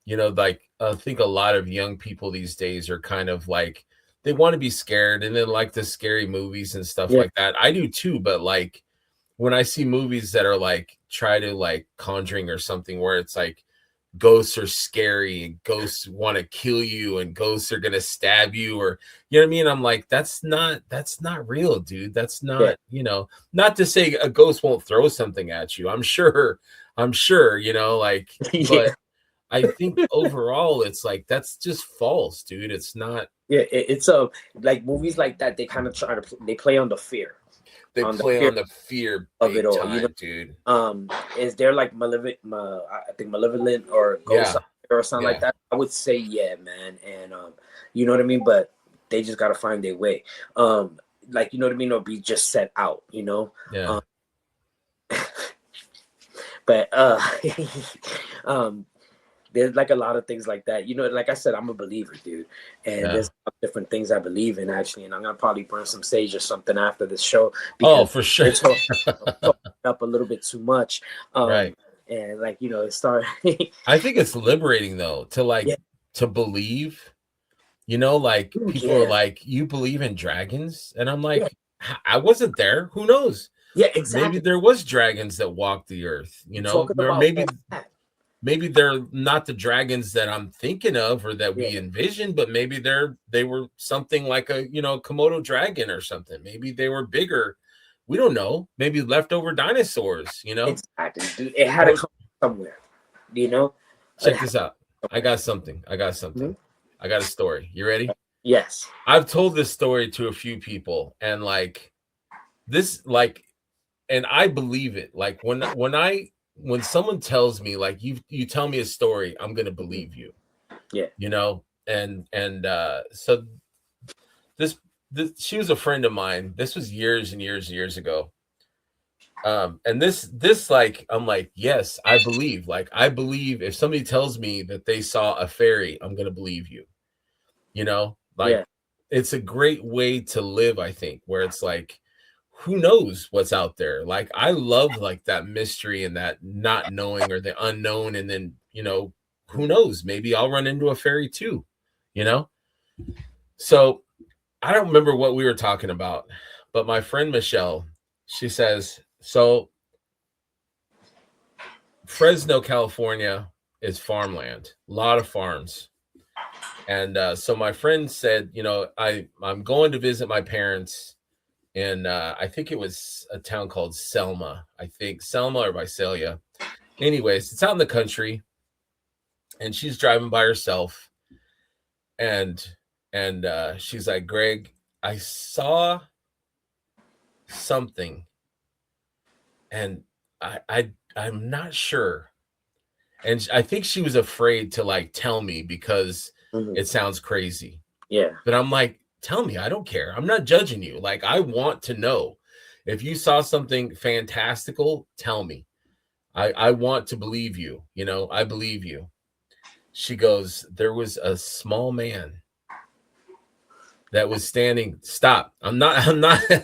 like, I think a lot of young people these days are kind of like, they want to be scared, and then like the scary movies and stuff Yeah. like that. I do too, but like, when I see movies that are like, try to, like, Conjuring or something, where it's like ghosts are scary and ghosts want to kill you and ghosts are gonna stab you, or, you know what I mean? I'm like, that's not real, dude. That's Yeah. not, not to say a ghost won't throw something at you. I'm sure, like, Yeah. but I think overall it's like, that's just false, dude. It's not. Yeah, it's like movies like that. They kind of they play on the fear, They on the play fear on the fear of it big all. time, dude. Is there like I think malevolent or ghost Yeah. or something like Yeah. that? I would say yeah, man. And you know what I mean. But they just gotta find their way. Like, you know what I mean, or be just set out. Yeah. Um, but um, there's like a lot of things like that. Like I said, I'm a believer, dude. And Yeah. there's different things I believe in, actually. And I'm gonna probably burn some sage or something after this show, Oh, because for sure. it's talking up a little bit too much. Right. And like, it started. I think it's liberating, though, to, like, Yeah. to believe, like, Ooh, people are yeah. like, you believe in dragons? And I'm Yeah. like, I wasn't there. Who knows? Yeah. Maybe Exactly. there was dragons that walked the earth, You're talking or about all that. maybe they're not the dragons that I'm thinking of or that Yeah. we envisioned, but maybe they were something like a, Komodo dragon or something. Maybe they were bigger. We don't know. Maybe leftover dinosaurs, Exactly, dude. It had to Those, come somewhere. You know. It check had this out. I got something. Mhm. I got a story. You ready? Yes. I've told this story to a few people, and like, this, like, and I believe it. Like, when someone tells me, like, you tell me a story, I'm gonna believe you. Yeah. And so this she was a friend of mine. This was years and years and years ago. And this, like, I'm like, yes, I believe. Like, I believe if somebody tells me that they saw a fairy, I'm gonna believe you. Like, Yeah. it's a great way to live, I think, where it's like, who knows what's out there? Like, I love, like, that mystery and that not knowing or the unknown. And then, who knows? Maybe I'll run into a fairy too, you know? So I don't remember what we were talking about, but my friend Michelle, she says, so Fresno, California is farmland, a lot of farms. And so my friend said, I'm going to visit my parents, and I think it was a town called Selma. I think Selma or Visalia. Anyways, it's out in the country, and she's driving by herself, and she's like, Greg, I saw something and I'm not sure. And I think she was afraid to like tell me because it sounds crazy. Yeah. But I'm like, tell me, I don't care. I'm not judging you. Like, I want to know. If you saw something fantastical, tell me. I want to believe you. You know, I believe you. She goes, there was a small man that was standing. Stop. I'm not,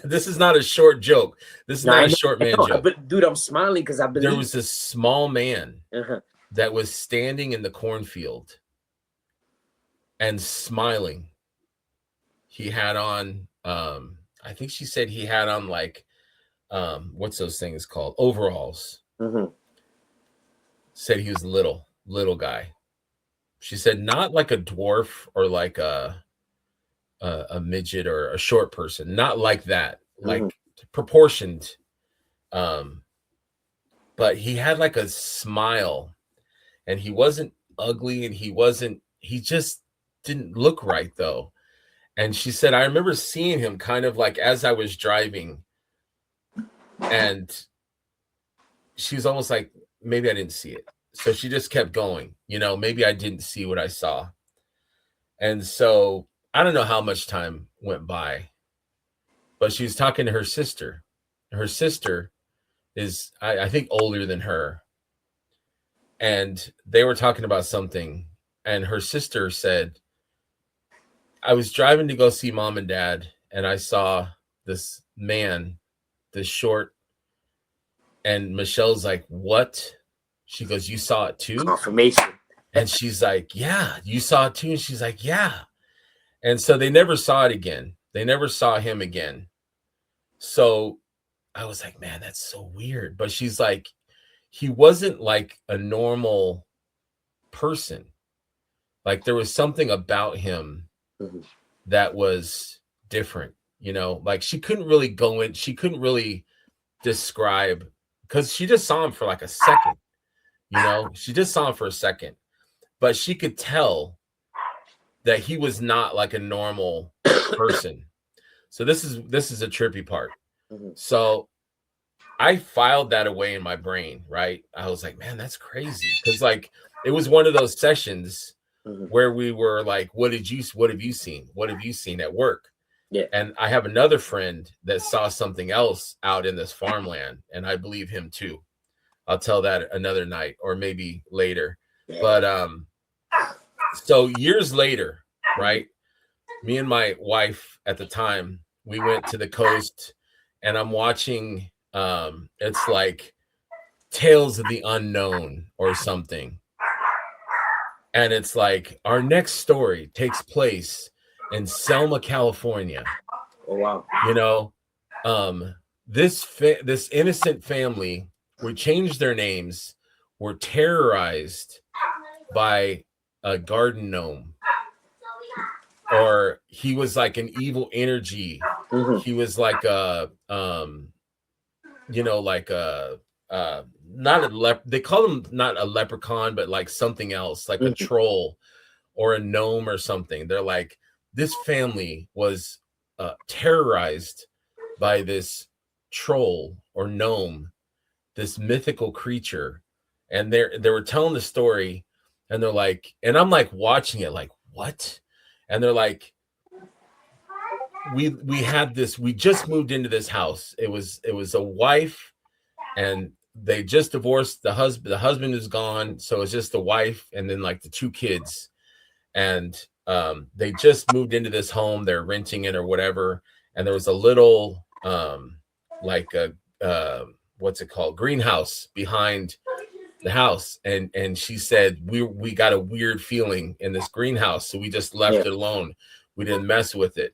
this is not a short joke. This is No, not I a know, short I man know. joke. But dude, I'm smiling because I There believe. was a small man Uh-huh. that was standing in the cornfield and smiling. He had on, I think she said he had on like, what's those things called? Overalls. Said he was little guy. She said not like a dwarf or like a midget or a short person, not like that, like proportioned. Um, but he had like a smile, and he wasn't ugly, and he just didn't look right though. And she said, I remember seeing him kind of like as I was driving, and she's almost like, maybe I didn't see it. So she just kept going, you know, maybe I didn't see what I saw. And so I don't know how much time went by, but she was talking to her sister. Her sister is, I think, older than her. And they were talking about something. And her sister said, I was driving to go see mom and dad, and I saw this man, this short. And Michelle's like, what? She goes, you saw it too? Confirmation. And she's like, yeah, you saw it too? And she's like, yeah. And so they never saw it again. They never saw him again. So I was like, man, that's so weird. But she's like, he wasn't like a normal person. Like there was something about him that was different, you know, like she couldn't really go in. She couldn't really describe because she just saw him for like a second, you know, she just saw him for a second, but she could tell that he was not like a normal person. So this is a trippy part. So I filed that away in my brain, right? I was like, man, that's crazy. Because like it was one of those sessions where we were like, what have you seen? What have you seen at work? Yeah. And I have another friend that saw something else out in this farmland, and I believe him too. I'll tell that another night or maybe later. Yeah. But so years later, right? Me and my wife at the time, we went to the coast, and I'm watching it's like Tales of the Unknown or something. And it's like our next story takes place in Selma, California. Oh wow. You know, this innocent family were changed their names, were terrorized by a garden gnome. Or he was like an evil energy. He was like a you know, like a not a they call him not a leprechaun, but like something else, like a troll or a gnome or something. They're like, this family was terrorized by this troll or gnome, this mythical creature. And they were telling the story, and they're like, and I'm like watching it like, what? And they're like, we had this, we just moved into this house. It was a wife, and they just divorced. The husband is gone, so it's just the wife and then like the two kids. And they just moved into this home, they're renting it or whatever. And there was a little like a what's it called, greenhouse behind the house. And she said, we got a weird feeling in this greenhouse, so we just left it alone. We didn't mess with it.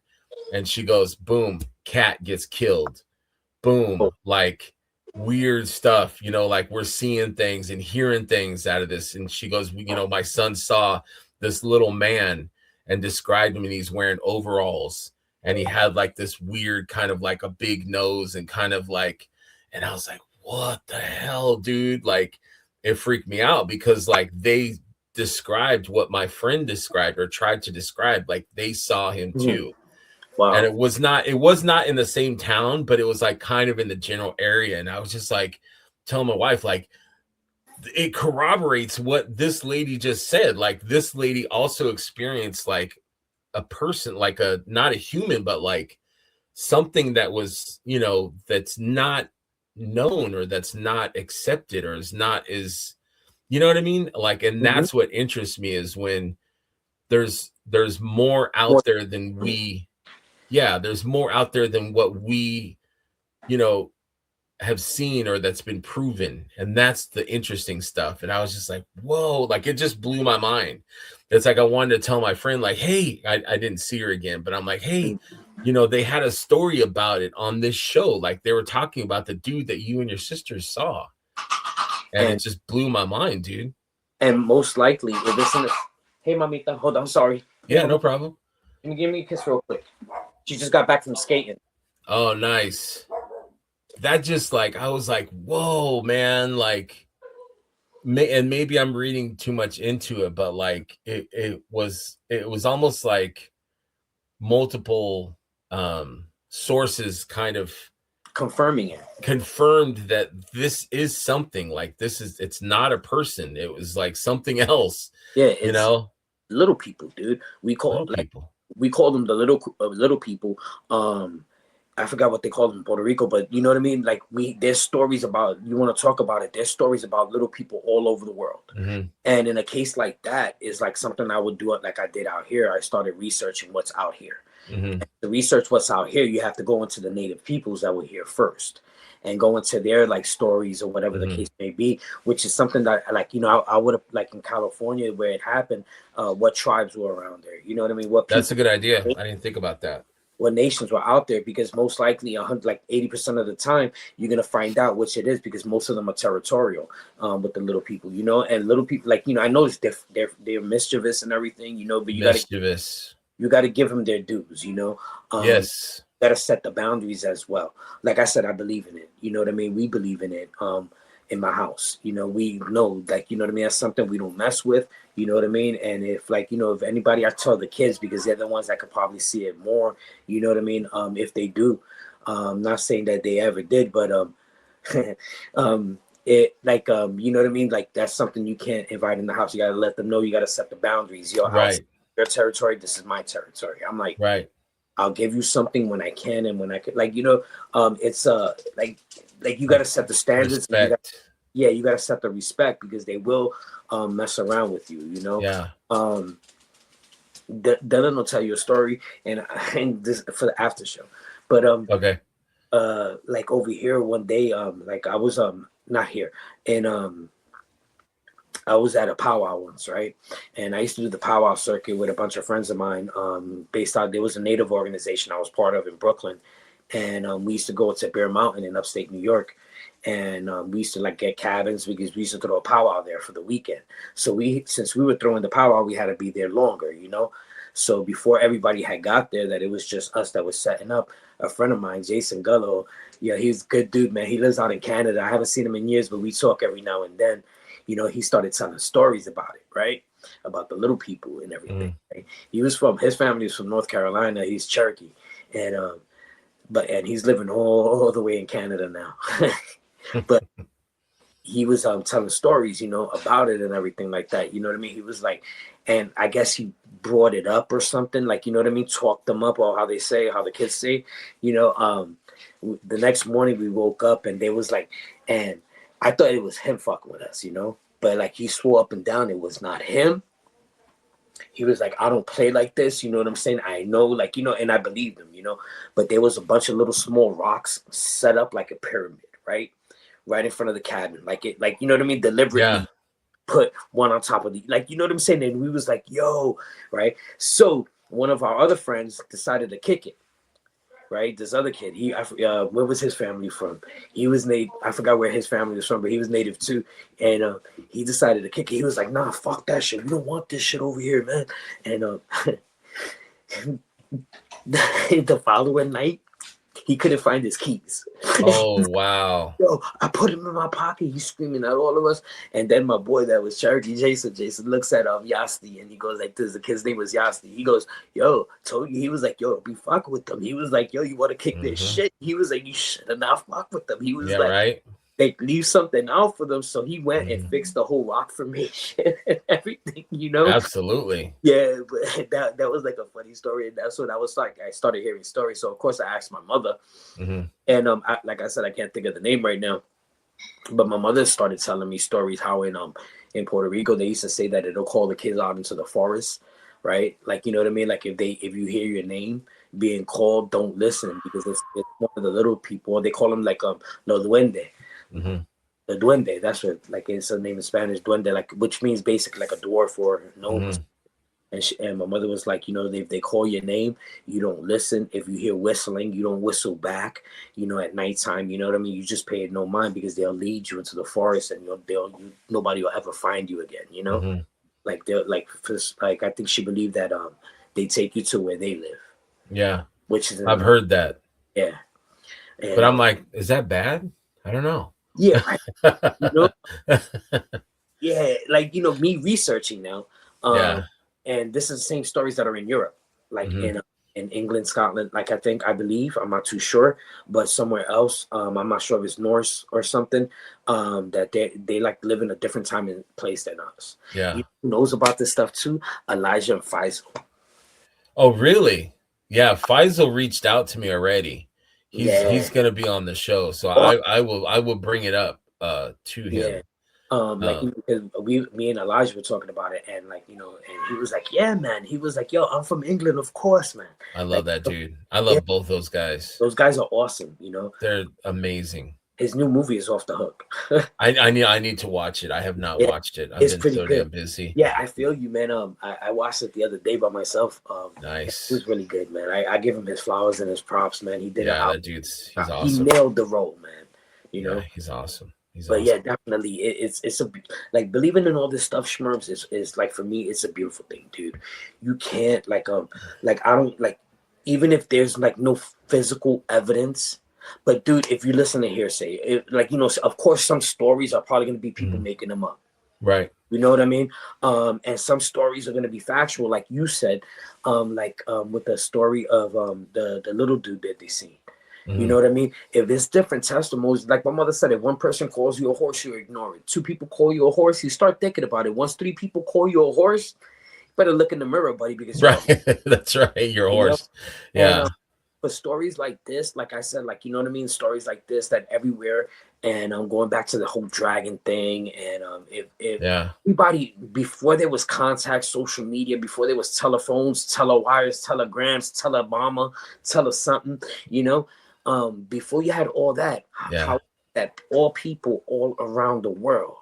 And she goes, boom, cat gets killed. Boom, like weird stuff, you know, like we're seeing things and hearing things out of this. And she goes, you know, my son saw this little man and described him, and he's wearing overalls, and he had like this weird kind of like a big nose and kind of like, and I was like, what the hell, dude? Like it freaked me out because like they described what my friend described or tried to describe, like they saw him too. And Wow. it was not in the same town, but it was like kind of in the general area. And I was just like telling my wife, like, it corroborates what this lady just said. Like, this lady also experienced like a person, like a not a human, but like something that was, you know, that's not known or that's not accepted or is not is, you know what I mean? Like, and Mhm. that's what interests me is when there's more More- out there than we, yeah, there's more out there than what we, you know, have seen or that's been proven. And that's the interesting stuff. And I was just like, whoa, like it just blew my mind. It's like I wanted to tell my friend, like, hey, I didn't see her again, but I'm like, hey, you know, they had a story about it on this show. Like they were talking about the dude that you and your sisters saw. And it and just blew my mind, dude. and most likely, if it's in the, hey, mamita, hold on, sorry. Hey, Yeah, no mamita, problem. can you give me a kiss real quick? She just got back from skating. Oh, nice. That just like I was like, whoa, man, like and maybe I'm reading too much into it, but like it was almost like multiple sources kind of Confirming it. confirmed that this is something like this is it's not a person. It was like something else, Yeah, you it's know, little people, dude. little people. We call them the little people. I forgot what they call them in Puerto Rico, but you know what I mean. Like there's stories about. You want to talk about it? There's stories about little people all over the world. Mm-hmm. And in a case like that, is like something I would do it like I did out here. I started researching what's out here. Mm-hmm. To research what's out here, you have to go into the native peoples that were here first and go into their like stories or whatever the Mm-hmm. case may be, which is something that like, you know, I would have like in California where it happened, what tribes were around there. You know what I mean? What That's a people, good idea. I didn't think about that. what nations were out there, because most likely 100, like 80% of the time, you're gonna find out which it is, because most of them are territorial with the little people, you know, and little people like, you know, I know they're mischievous and everything, you know, but Mischievous. you got to give them their dues, you know. Yes. Got to set the boundaries as well. Like I said, I believe in it. You know what I mean? We believe in it. In my house, you know, we know, like, you know what I mean. That's something we don't mess with. You know what I mean? And if, like, you know, if anybody, I tell the kids because they're the ones that could probably see it more. You know what I mean? If they do, not saying that they ever did, but it like you know what I mean? Like that's something you can't invite in the house. You got to let them know. You got to set the boundaries. Your house, Right. your territory. This is my territory. I'm like, Right. I'll give you something when I can and when I can. Like, you know, it's like you got to set the standards. And you got, Respect. yeah, you got to set the respect, because they will mess around with you. You know. Yeah. Dylan will tell you a story, and this for the after show. But Okay. like over here one day, like I was not here, and I was at a powwow once, right? And I used to do the powwow circuit with a bunch of friends of mine. Based out, there was a native organization I was part of in Brooklyn, and we used to go to Bear Mountain in upstate New York, and we used to like get cabins because we used to throw a powwow there for the weekend. So since we were throwing the powwow, we had to be there longer, you know. So before everybody had got there, that it was just us that was setting up. A friend of mine, Jason Gullo, yeah, he's a good dude, man. He lives out in Canada. I haven't seen him in years, but we talk every now and then. You know, he started telling stories about it, right? About the little people and everything. Mm. Right? His family is from North Carolina. He's Cherokee, and and he's living all the way in Canada now. But he was telling stories, you know, about it and everything like that. You know what I mean? He was like, and I guess he brought it up or something, like, you know what I mean? Talked them up, or how they say, how the kids say, you know. The next morning we woke up and they was like, and I thought it was him fucking with us, you know, but like he swore up and down it was not him. He was like, I don't play like this, you know what I'm saying? I know, like, you know, and I believed him, you know, but there was a bunch of little small rocks set up like a pyramid, right? Right in front of the cabin. Like it, like, you know what I mean? Yeah. Deliberately put one on top of the, like, you know what I'm saying? And we was like, yo, right? So one of our other friends decided to kick it. Right, this other kid, where was his family from? He was native. I forgot where his family was from, but he was native too. And he decided to kick it. He was like, "Nah, fuck that shit. We don't want this shit over here, man." And the following night, He couldn't find his keys. Oh wow. Yo, I put him in my pocket. He's screaming at all of us. And then my boy that was Cherokee Jason looks at Yasti and he goes like this. The kid's name was Yasti. He goes, yo, told you. He was like, yo, be fuck with them. He was like, yo, you want to kick this shit? He was like, you should have not fuck with them. He was like, right. They leave something out for them. So he went and fixed the whole rock formation and everything, you know? Absolutely. Yeah, but that was like a funny story. And that's when I was like, I started hearing stories. So of course I asked my mother. And like I said, I can't think of the name right now. But my mother started telling me stories how in Puerto Rico they used to say that it'll call the kids out into the forest, right? Like, you know what I mean? Like if you hear your name being called, don't listen because it's one of the little people. They call them like no duende. The duende, that's what like it's a name in Spanish, duende, like which means basically like a dwarf or gnome. And my mother was like, you know, if they call your name, you don't listen. If you hear whistling, you don't whistle back. You know, at nighttime, you know what I mean. You just pay it no mind because they'll lead you into the forest and nobody will ever find you again. You know, like they're like I think she believed that they take you to where they live. Yeah, which is I've heard that. Yeah, and, but I'm like, is that bad? I don't know. Yeah, you know, yeah, like you know, me researching now. And this is the same stories that are in Europe, like in England, Scotland. Like I believe, I'm not too sure, but somewhere else, I'm not sure if it's Norse or something. That they like live in a different time and place than us. Yeah, you know who knows about this stuff too? Elijah and Faisal. Oh, really? Yeah, Faisal reached out to me already. He's gonna be on the show, so I will bring it up to him. Yeah. Like me and Elijah were talking about it, and like you know, and he was like, "Yeah, man." He was like, "Yo, I'm from England, of course, man." I love that dude. I love both those guys. Those guys are awesome. You know, they're amazing. His new movie is off the hook. I need to watch it. I have not watched it. I've been so damn busy. Yeah, I feel you, man. I watched it the other day by myself. Nice. It was really good, man. I give him his flowers and his props, man. He did it. Yeah, that dude's he's awesome. He nailed the role, man. You know, he's awesome. Yeah, definitely. It's a like believing in all this stuff, Schmerms, is like for me, it's a beautiful thing, dude. You can't like I don't like even if there's like no physical evidence, but dude, if you listen to hearsay, like you know, of course, some stories are probably gonna be people making them up, right? You know what I mean? And some stories are gonna be factual, like you said, with the story of the little dude that they seen. You know what I mean? If it's different testimonies, like my mother said, if one person calls you a horse, you ignore it. 2 people call you a horse, you start thinking about it. Once 3 people call you a horse, you better look in the mirror, buddy, because that's right, you're a horse. Know? Yeah. And, but stories like this, like I said, like you know what I mean, stories like this that everywhere, and I'm going back to the whole dragon thing, and if everybody before there was contact, social media, before there was telephones, telewires, telegrams, telebama, tele something, you know. Before you had all that, how that all people all around the world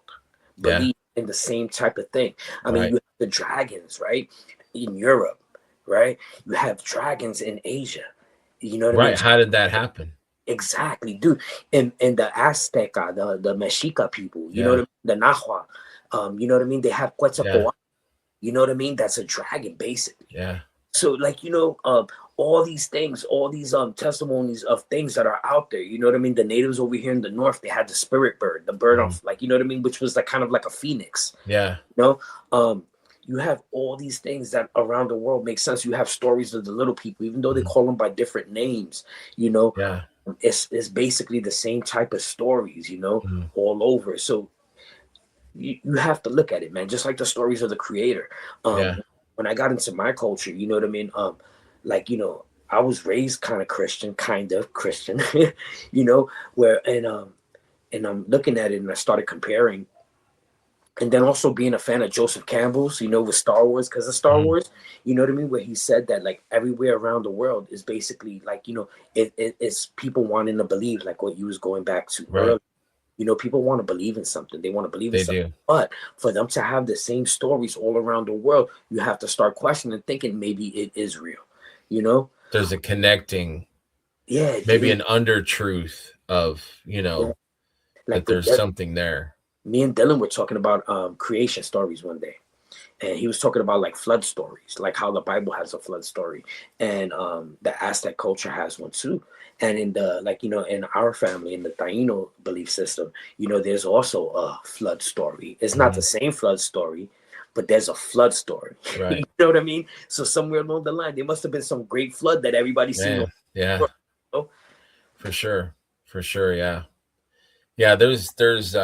believe in the same type of thing. I mean, you have the dragons, right? In Europe, right? You have dragons in Asia. You know what I mean? How did that happen? Exactly, dude. And the Azteca, the Mexica people, you know what I mean? The Nahua, you know what I mean? They have Quetzalcoatl. You know what I mean? That's a dragon, basically. Yeah. So, like, you know, all these things, all these testimonies of things that are out there, you know what I mean? The natives over here in the north, they had the spirit bird, the bird of, like, you know what I mean? Which was like kind of like a phoenix. Yeah. You know, you have all these things that around the world make sense. You have stories of the little people, even though they call them by different names, you know. Yeah. It's basically the same type of stories, you know, all over. So you have to look at it, man, just like the stories of the creator. When I got into my culture, you know what I mean? Like, you know, I was raised kind of Christian, you know, where, and I'm looking at it and I started comparing. And then also being a fan of Joseph Campbell's, you know, with Star Wars, because of Star Wars, you know what I mean? Where he said that like everywhere around the world is basically like, you know, it's people wanting to believe, like what you was going back to earlier. You know, people want to believe in something. They want to believe in something. Do. But for them to have the same stories all around the world, you have to start questioning, thinking maybe it is real, you know? There's a connecting, maybe an under truth of, you know, like that there's something there. Me and Dylan were talking about creation stories one day. and he was talking about like flood stories, like how the Bible has a flood story, and the Aztec culture has one too. And in the like in our family, in the Taino belief system, there's also a flood story. It's not the same flood story, but there's a flood story. Right. You know what I mean? So somewhere along the line, there must have been some great flood that everybody's seen. Yeah, for sure, yeah. There's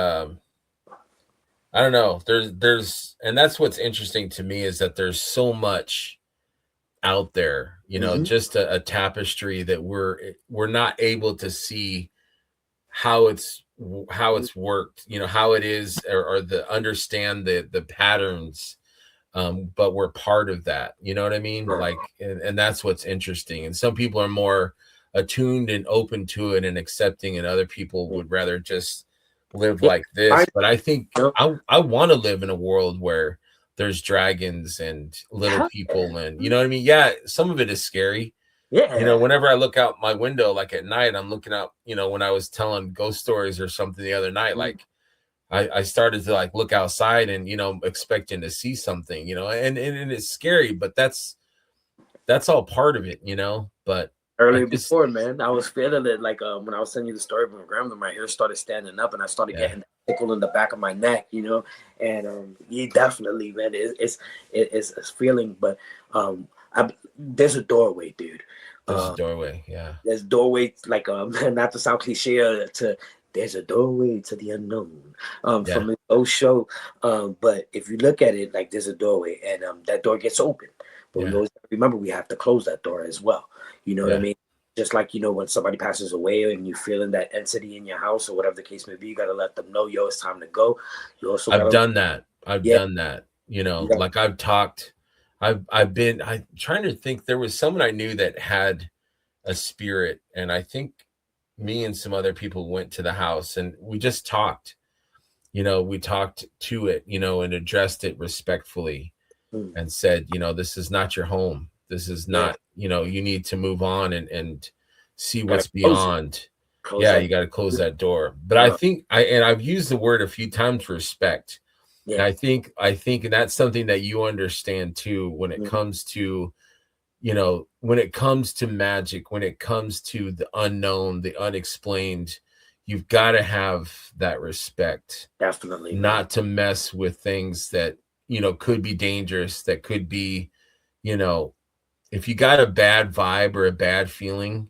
I don't know, there's and that's what's interesting to me, is that there's so much out there, just a tapestry that we're not able to see how it's worked, how it is, or the understand the patterns, but we're part of that, you know what I mean? Like, and that's what's interesting. And some people are more attuned and open to it and accepting, and other people would rather just live like this. But I think I want to live in a world where there's dragons and little people, and you know what I mean? Yeah, some of it is scary. Yeah. Whenever I look out my window, like at night, I'm looking out, when I was telling ghost stories or something the other night, like I started to like look outside and, expecting to see something, and it's scary, but that's all part of it, but earlier before, man, I was feeling it, like when I was telling you the story of my grandmother, my hair started standing up and I started getting that tickle in the back of my neck, and yeah, definitely, man, it's a feeling, but there's a doorway, dude. There's a doorway, yeah. There's a doorway, like not to sound cliche, there's a doorway to the unknown from the old show, but if you look at it, like there's a doorway, and that door gets open, but we always remember we have to close that door as well. You know what I mean? Just like, when somebody passes away and you're feeling that entity in your house or whatever the case may be, you got to let them know, yo, it's time to go. You also I've done that. Like I've talked, I'm trying to think, there was someone I knew that had a spirit, and I think me and some other people went to the house and we just talked, we talked to it, and addressed it respectfully and said, this is not your home. This is not, you need to move on and see what's beyond. You got to close that door. But I think I've used the word a few times, respect. And I think, and that's something that you understand too, when it comes to, when it comes to magic, when it comes to the unknown, the unexplained, you've got to have that respect. Definitely. Not to mess with things that, could be dangerous, that could be, if you got a bad vibe or a bad feeling,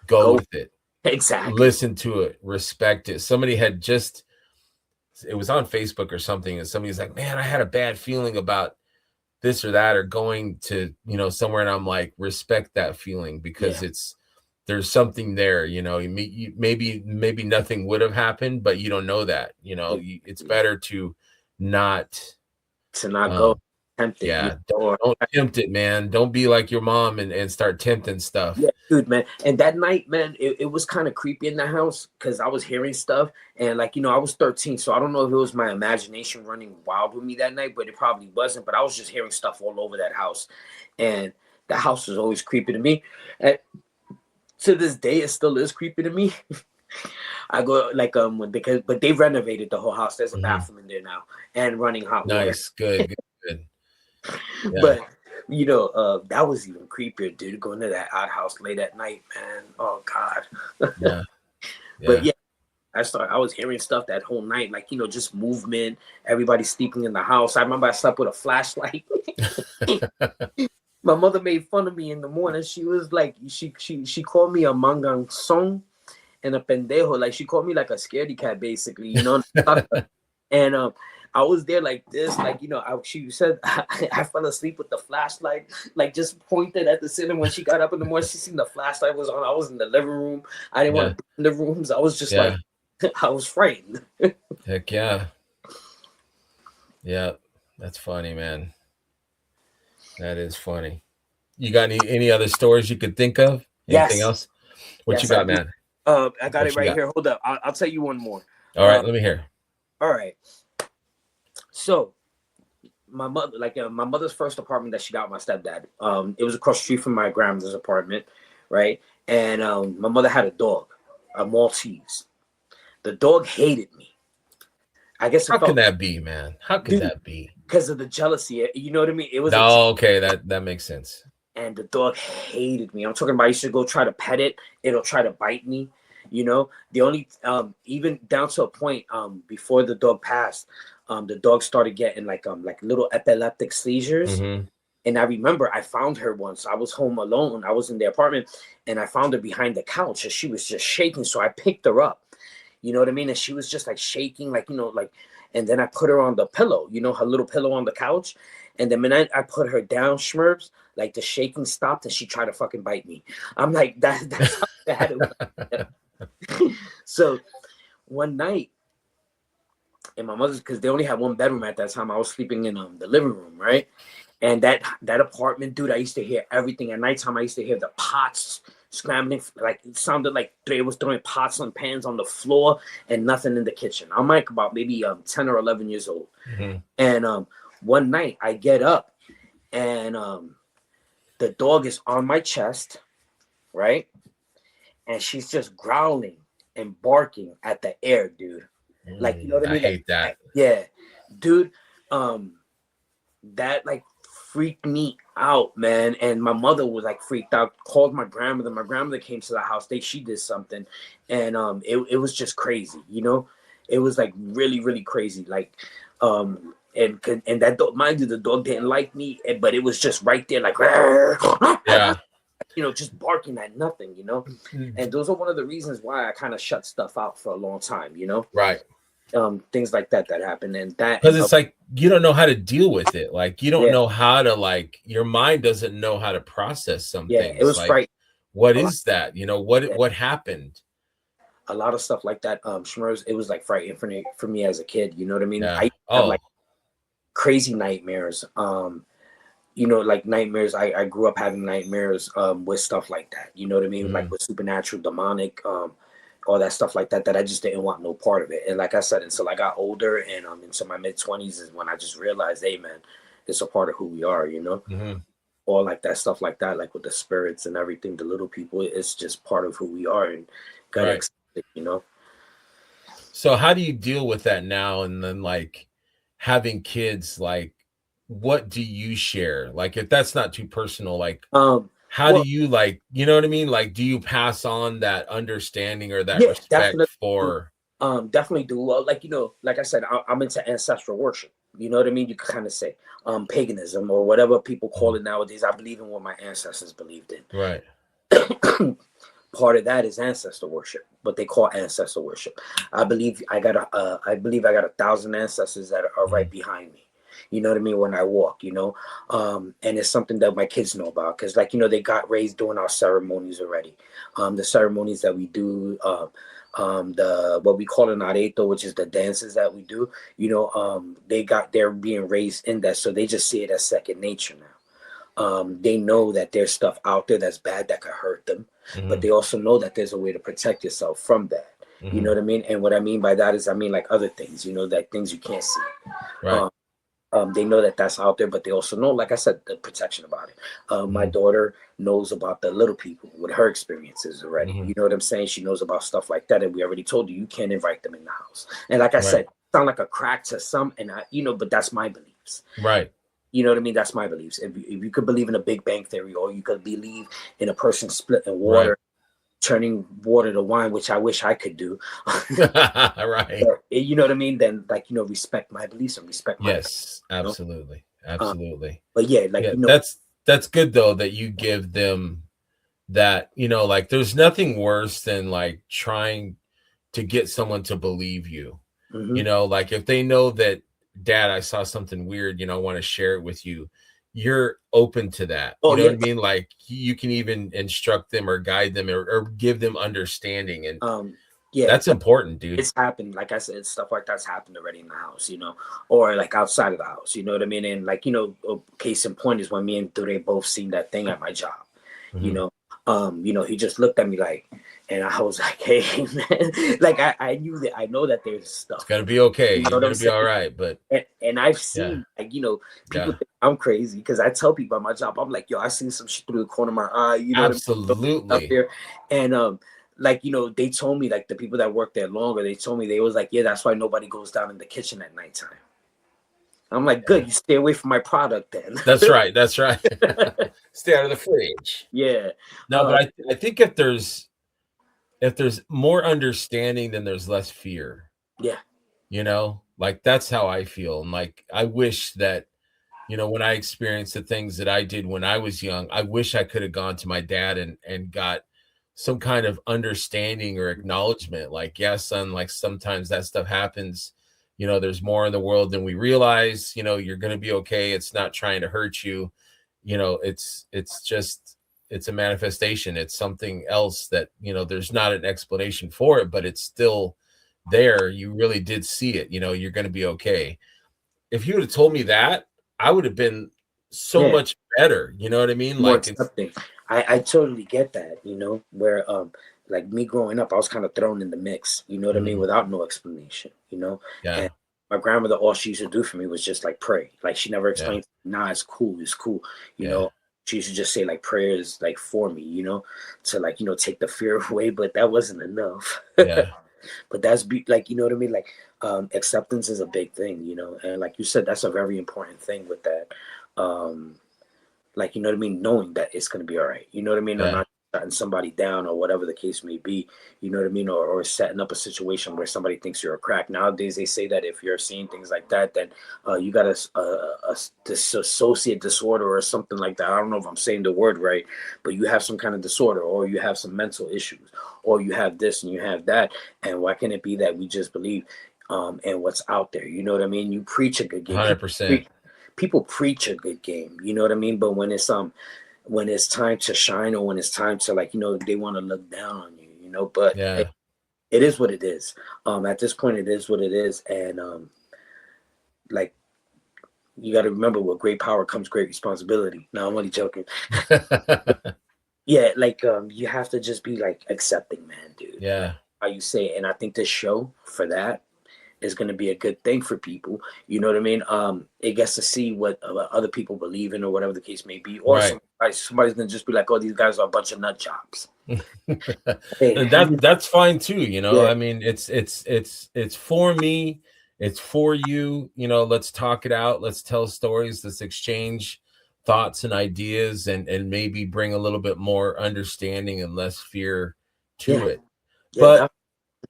go with it. Exactly. Listen to it, respect it. Somebody had it was on Facebook or something, and somebody's like, man, I had a bad feeling about this or that, or going to, somewhere. And I'm like, respect that feeling, because there's something there, maybe nothing would have happened, but you don't know that, it's better to not go tempt it. Yeah, don't tempt it, man. Don't be like your mom and start tempting stuff. Yeah, dude, man. And that night, man, it was kind of creepy in the house because I was hearing stuff, and like, I was 13, so I don't know if it was my imagination running wild with me that night, but it probably wasn't. But I was just hearing stuff all over that house, and the house was always creepy to me. And to this day, it still is creepy to me. I go like but they renovated the whole house. There's a bathroom in there now and running hot water. Nice, good. Yeah. But that was even creepier, dude. Going to that outhouse late at night, man. Oh God. Yeah. But I was hearing stuff that whole night, like just movement. Everybody sleeping in the house. I remember I slept with a flashlight. My mother made fun of me in the morning. She was like, she called me a mangang song and a pendejo. Like she called me like a scaredy cat, basically. And I was there like this, like, she said I fell asleep with the flashlight, like just pointed at the ceiling. When she got up in the morning, she seen the flashlight was on. I was in the living room. I didn't want to be in the rooms. I was just like, I was frightened. Heck yeah. Yeah, that's funny, man. That is funny. You got any other stories you could think of? Anything else? What you got, man? I got it right here. Hold up. I'll tell you one more. All right, let me hear. All right. So my mother, my mother's first apartment that she got with my stepdad, it was across the street from my grandmother's apartment, right? And my mother had a dog, a Maltese. The dog hated me. I guess how can that be, man? How could that be? because of the jealousy. You know what I mean? It was Oh, okay, that makes sense. and the dog hated me. I'm talking about I used to go try to pet it, it'll try to bite me. You know, the only even down to a point before the dog passed, the dog started getting like little epileptic seizures. Mm-hmm. And I remember I found her once. I was home alone. I was in the apartment and I found her behind the couch and she was just shaking. So I picked her up. You know what I mean? And she was just like shaking, like, you know, like, and then I put her on the pillow, you know, her little pillow on the couch. And the minute I put her down, Schmerbs, like the shaking stopped and she tried to fucking bite me. I'm like, that's how bad it was. So one night in my mother's, because they only had one bedroom at that time, I was sleeping in the living room, right? And that apartment, dude, I used to hear everything. At nighttime, I used to hear the pots scrambling. Like it sounded like they was throwing pots and pans on the floor and nothing in the kitchen. I'm like about maybe 10 or 11 years old. Mm-hmm. And one night I get up and the dog is on my chest, right? And she's just growling and barking at the air, dude. Like, you know what I mean? I hate that. Yeah, dude. That like freaked me out, man. And my mother was like freaked out, called my grandmother. My grandmother came to the house. She did something. And it was just crazy, you know? It was like really, really crazy. Like, and that dog, mind you, the dog didn't like me, but it was just right there, like, Yeah. you know, just barking at nothing, you know? And those are one of the reasons why I kind of shut stuff out for a long time, you know? Right. Things like that happen. And that, because it's like you don't know how to deal with it. Like you don't Yeah. know how to, like, your mind doesn't know how to process some yeah, things. it was Like, frightening. what A is that? You know, what happened? A lot of stuff like that. Schmers, it was like frightening for me as a kid. You know what I mean? Yeah. I have like crazy nightmares. You know, like nightmares. I grew up having nightmares with stuff like that. You know what I mean? Like with supernatural, demonic, all that stuff like that. That I just didn't want no part of it. And like I said, until I got older and into my mid-20s is when I just realized, hey man, it's a part of who we are. You know. Mm-hmm. All like that stuff like that, like with the spirits and everything, the little people, it's just part of who we are and gotta Right. accept it, you know. So how do you deal with that now? And then like having kids, like what do you share? Like if that's not too personal, like how do you, like, you know what I mean? Like, do you pass on that understanding or that respect definitely, for? definitely do. Like, you know, like I said, I'm into ancestral worship. You know what I mean? You can kind of say paganism or whatever people call it nowadays. I believe in what my ancestors believed in. Right. Part of that is ancestor worship, what they call ancestor worship. I believe I got 1,000 ancestors that are right behind me. You know what I mean? When I walk, you know, and it's something that my kids know about because, like, you know, they got raised doing our ceremonies already. The ceremonies that we do, the what we call an areto, which is the dances that we do. You know, they're being raised in that, so they just see it as second nature now. They know that there's stuff out there that's bad that could hurt them, but they also know that there's a way to protect yourself from that. You know what I mean? And what I mean by that is, I mean like other things, you know, that things you can't see. Right. They know that that's out there, but they also know, like I said, the protection about it. My daughter knows about the little people with her experiences already. You know what I'm saying? She knows about stuff like that, and we already told you can't invite them in the house. And like I said, sound like a crack to some, and you know, but that's my beliefs. Right. You know what I mean? That's my beliefs. If you could believe in a Big Bang Theory, or you could believe in a person splitting water, turning water to wine, which I wish I could do. Right. You know what I mean? Then, like, you know, respect my beliefs and respect my Yes, absolutely. You know? Absolutely. But yeah, like, you know, that's good though, that you give them that, you know, like there's nothing worse than like trying to get someone to believe you. You know, like if they know that, Dad, I saw something weird, you know, I want to share it with you, you're open to that. You know what I mean? Like you can even instruct them or guide them or give them understanding. And that's important, dude. It's happened. Like I said, stuff like that's happened already in the house, you know, or like outside of the house, you know what I mean? And like, you know, a case in point is when me and Dure both seen that thing at my job, you know. You know, he just looked at me like, and I was like, hey, man, like I knew that, I know that there's stuff. It's gonna be okay. You know You're gonna be all right. But and I've seen like, you know, people think I'm crazy because I tell people at my job, I'm like, yo, I seen some shit through the corner of my eye, you know, absolutely what I mean? Up there. And like, you know, they told me, like the people that work there longer, they told me, they was like, yeah, that's why nobody goes down in the kitchen at nighttime. I'm like, good, you stay away from my product then. That's right. That's right. Stay out of the fridge. Yeah. No, but I think if there's more understanding, then there's less fear. Yeah. Like that's how I feel. And like I wish that, when I experienced the things that I did when I was young, I wish I could have gone to my dad and got some kind of understanding or acknowledgement. Like, yeah, son, like sometimes that stuff happens. There's more in the world than we realize. You're going to be okay. It's not trying to hurt you. It's just, it's a manifestation. It's something else that, there's not an explanation for it, but it's still there. You really did see it. You're going to be okay. If you would have told me that, I would have been so much better. You know what I mean? More Like accepting. I totally get that, where like me growing up, I was kind of thrown in the mix, you know what I mean, without no explanation, Yeah. And my grandmother, all she used to do for me was just like pray. Like she never explained, nah, it's cool, you know. She used to just say like prayers like for me, to like, take the fear away, but that wasn't enough. Yeah. But that's like, you know what I mean? Like acceptance is a big thing, and like you said, that's a very important thing with that. Like, you know what I mean? Knowing that it's going to be all right. You know what I mean? Yeah. Or not shutting somebody down or whatever the case may be. You know what I mean? Or setting up a situation where somebody thinks you're a crack. Nowadays, they say that if you're seeing things like that, then you got a dissociate disorder or something like that. I don't know if I'm saying the word right, but you have some kind of disorder or you have some mental issues or you have this and you have that. And why can't it be that we just believe in what's out there? You know what I mean? You preach a good game. 100%. People preach a good game, you know what I mean? But when it's time to shine or when it's time to like, they want to look down on you, but it is what it is. At this point, it is what it is. And like you got to remember with great power comes great responsibility. No, I'm only joking. Yeah, like you have to just be like accepting, man, dude. Yeah. How you say it. And I think this show for that is going to be a good thing for people. You know what I mean? It gets to see what other people believe in or whatever the case may be. Or somebody's going to just be like, oh, these guys are a bunch of nut jobs. Hey, that's fine too. I mean, it's for me. It's for you. Let's talk it out. Let's tell stories. Let's exchange thoughts and ideas and maybe bring a little bit more understanding and less fear to it. But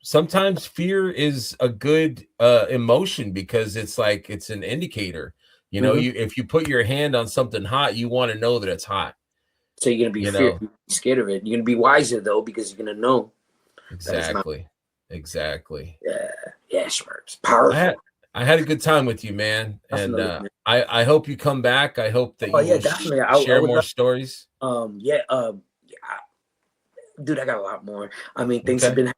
sometimes fear is a good emotion because it's like it's an indicator. If you put your hand on something hot, you want to know that it's hot. So you're gonna be scared of it. You're gonna be wiser though because you're gonna know. Exactly. Yeah, Schmerz. Powerful. I had a good time with you, man, and I hope you come back. I hope that you definitely share more stories. Dude, I got a lot more. I mean, things have been.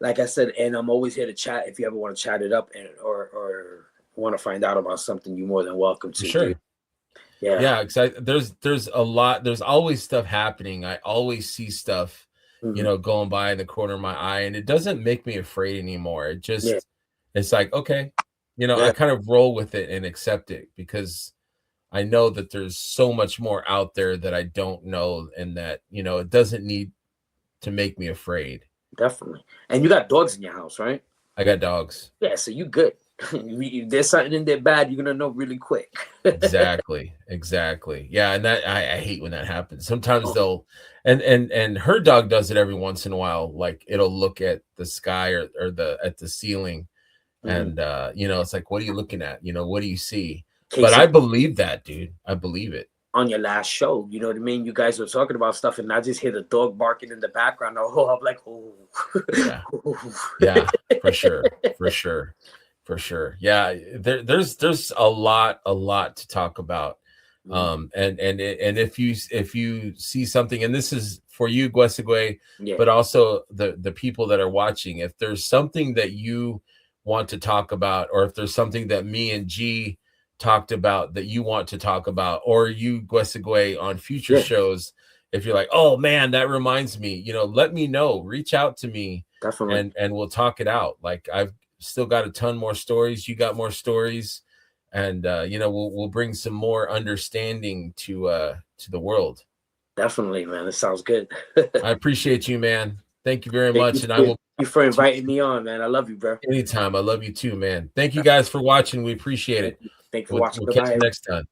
Like I said, and I'm always here to chat. If you ever want to chat it up or want to find out about something, you're more than welcome to. Sure. Dude. Yeah. There's a lot. There's always stuff happening. I always see stuff, going by in the corner of my eye, and it doesn't make me afraid anymore. It just, it's like, okay, I kind of roll with it and accept it because I know that there's so much more out there that I don't know, and that it doesn't need to make me afraid. Definitely. And you got dogs in your house, right? I got dogs. Yeah, so you good. If there's something in there bad, you're gonna know really quick. Exactly. Yeah, and that I hate when that happens. Sometimes they'll and her dog does it every once in a while. Like it'll look at the sky or at the ceiling, and it's like, what are you looking at? What do you see? But I believe that, dude. I believe it. On your last show, you know what I mean? You guys were talking about stuff, and I just hear the dog barking in the background. Oh, I'm like, oh, yeah, for sure. Yeah, there's a lot to talk about. And if you see something, and this is for you, Guaisaguey, but also the people that are watching, if there's something that you want to talk about, or if there's something that me and G talked about that you want to talk about, or you, Guaisaguey, on future shows, if you're like, oh man, that reminds me, let me know. Reach out to me. Definitely. And we'll talk it out. Like I've still got a ton more stories. You got more stories, and we'll bring some more understanding to the world. Definitely, man. This sounds good. I appreciate you, man. Thank you very Thank much. And I you, will. thank you for inviting me on, man. I love you, bro. Anytime. I love you too, man. Thank you guys for watching. We appreciate it. Thank you for We'll watching. catch you Goodbye. next time.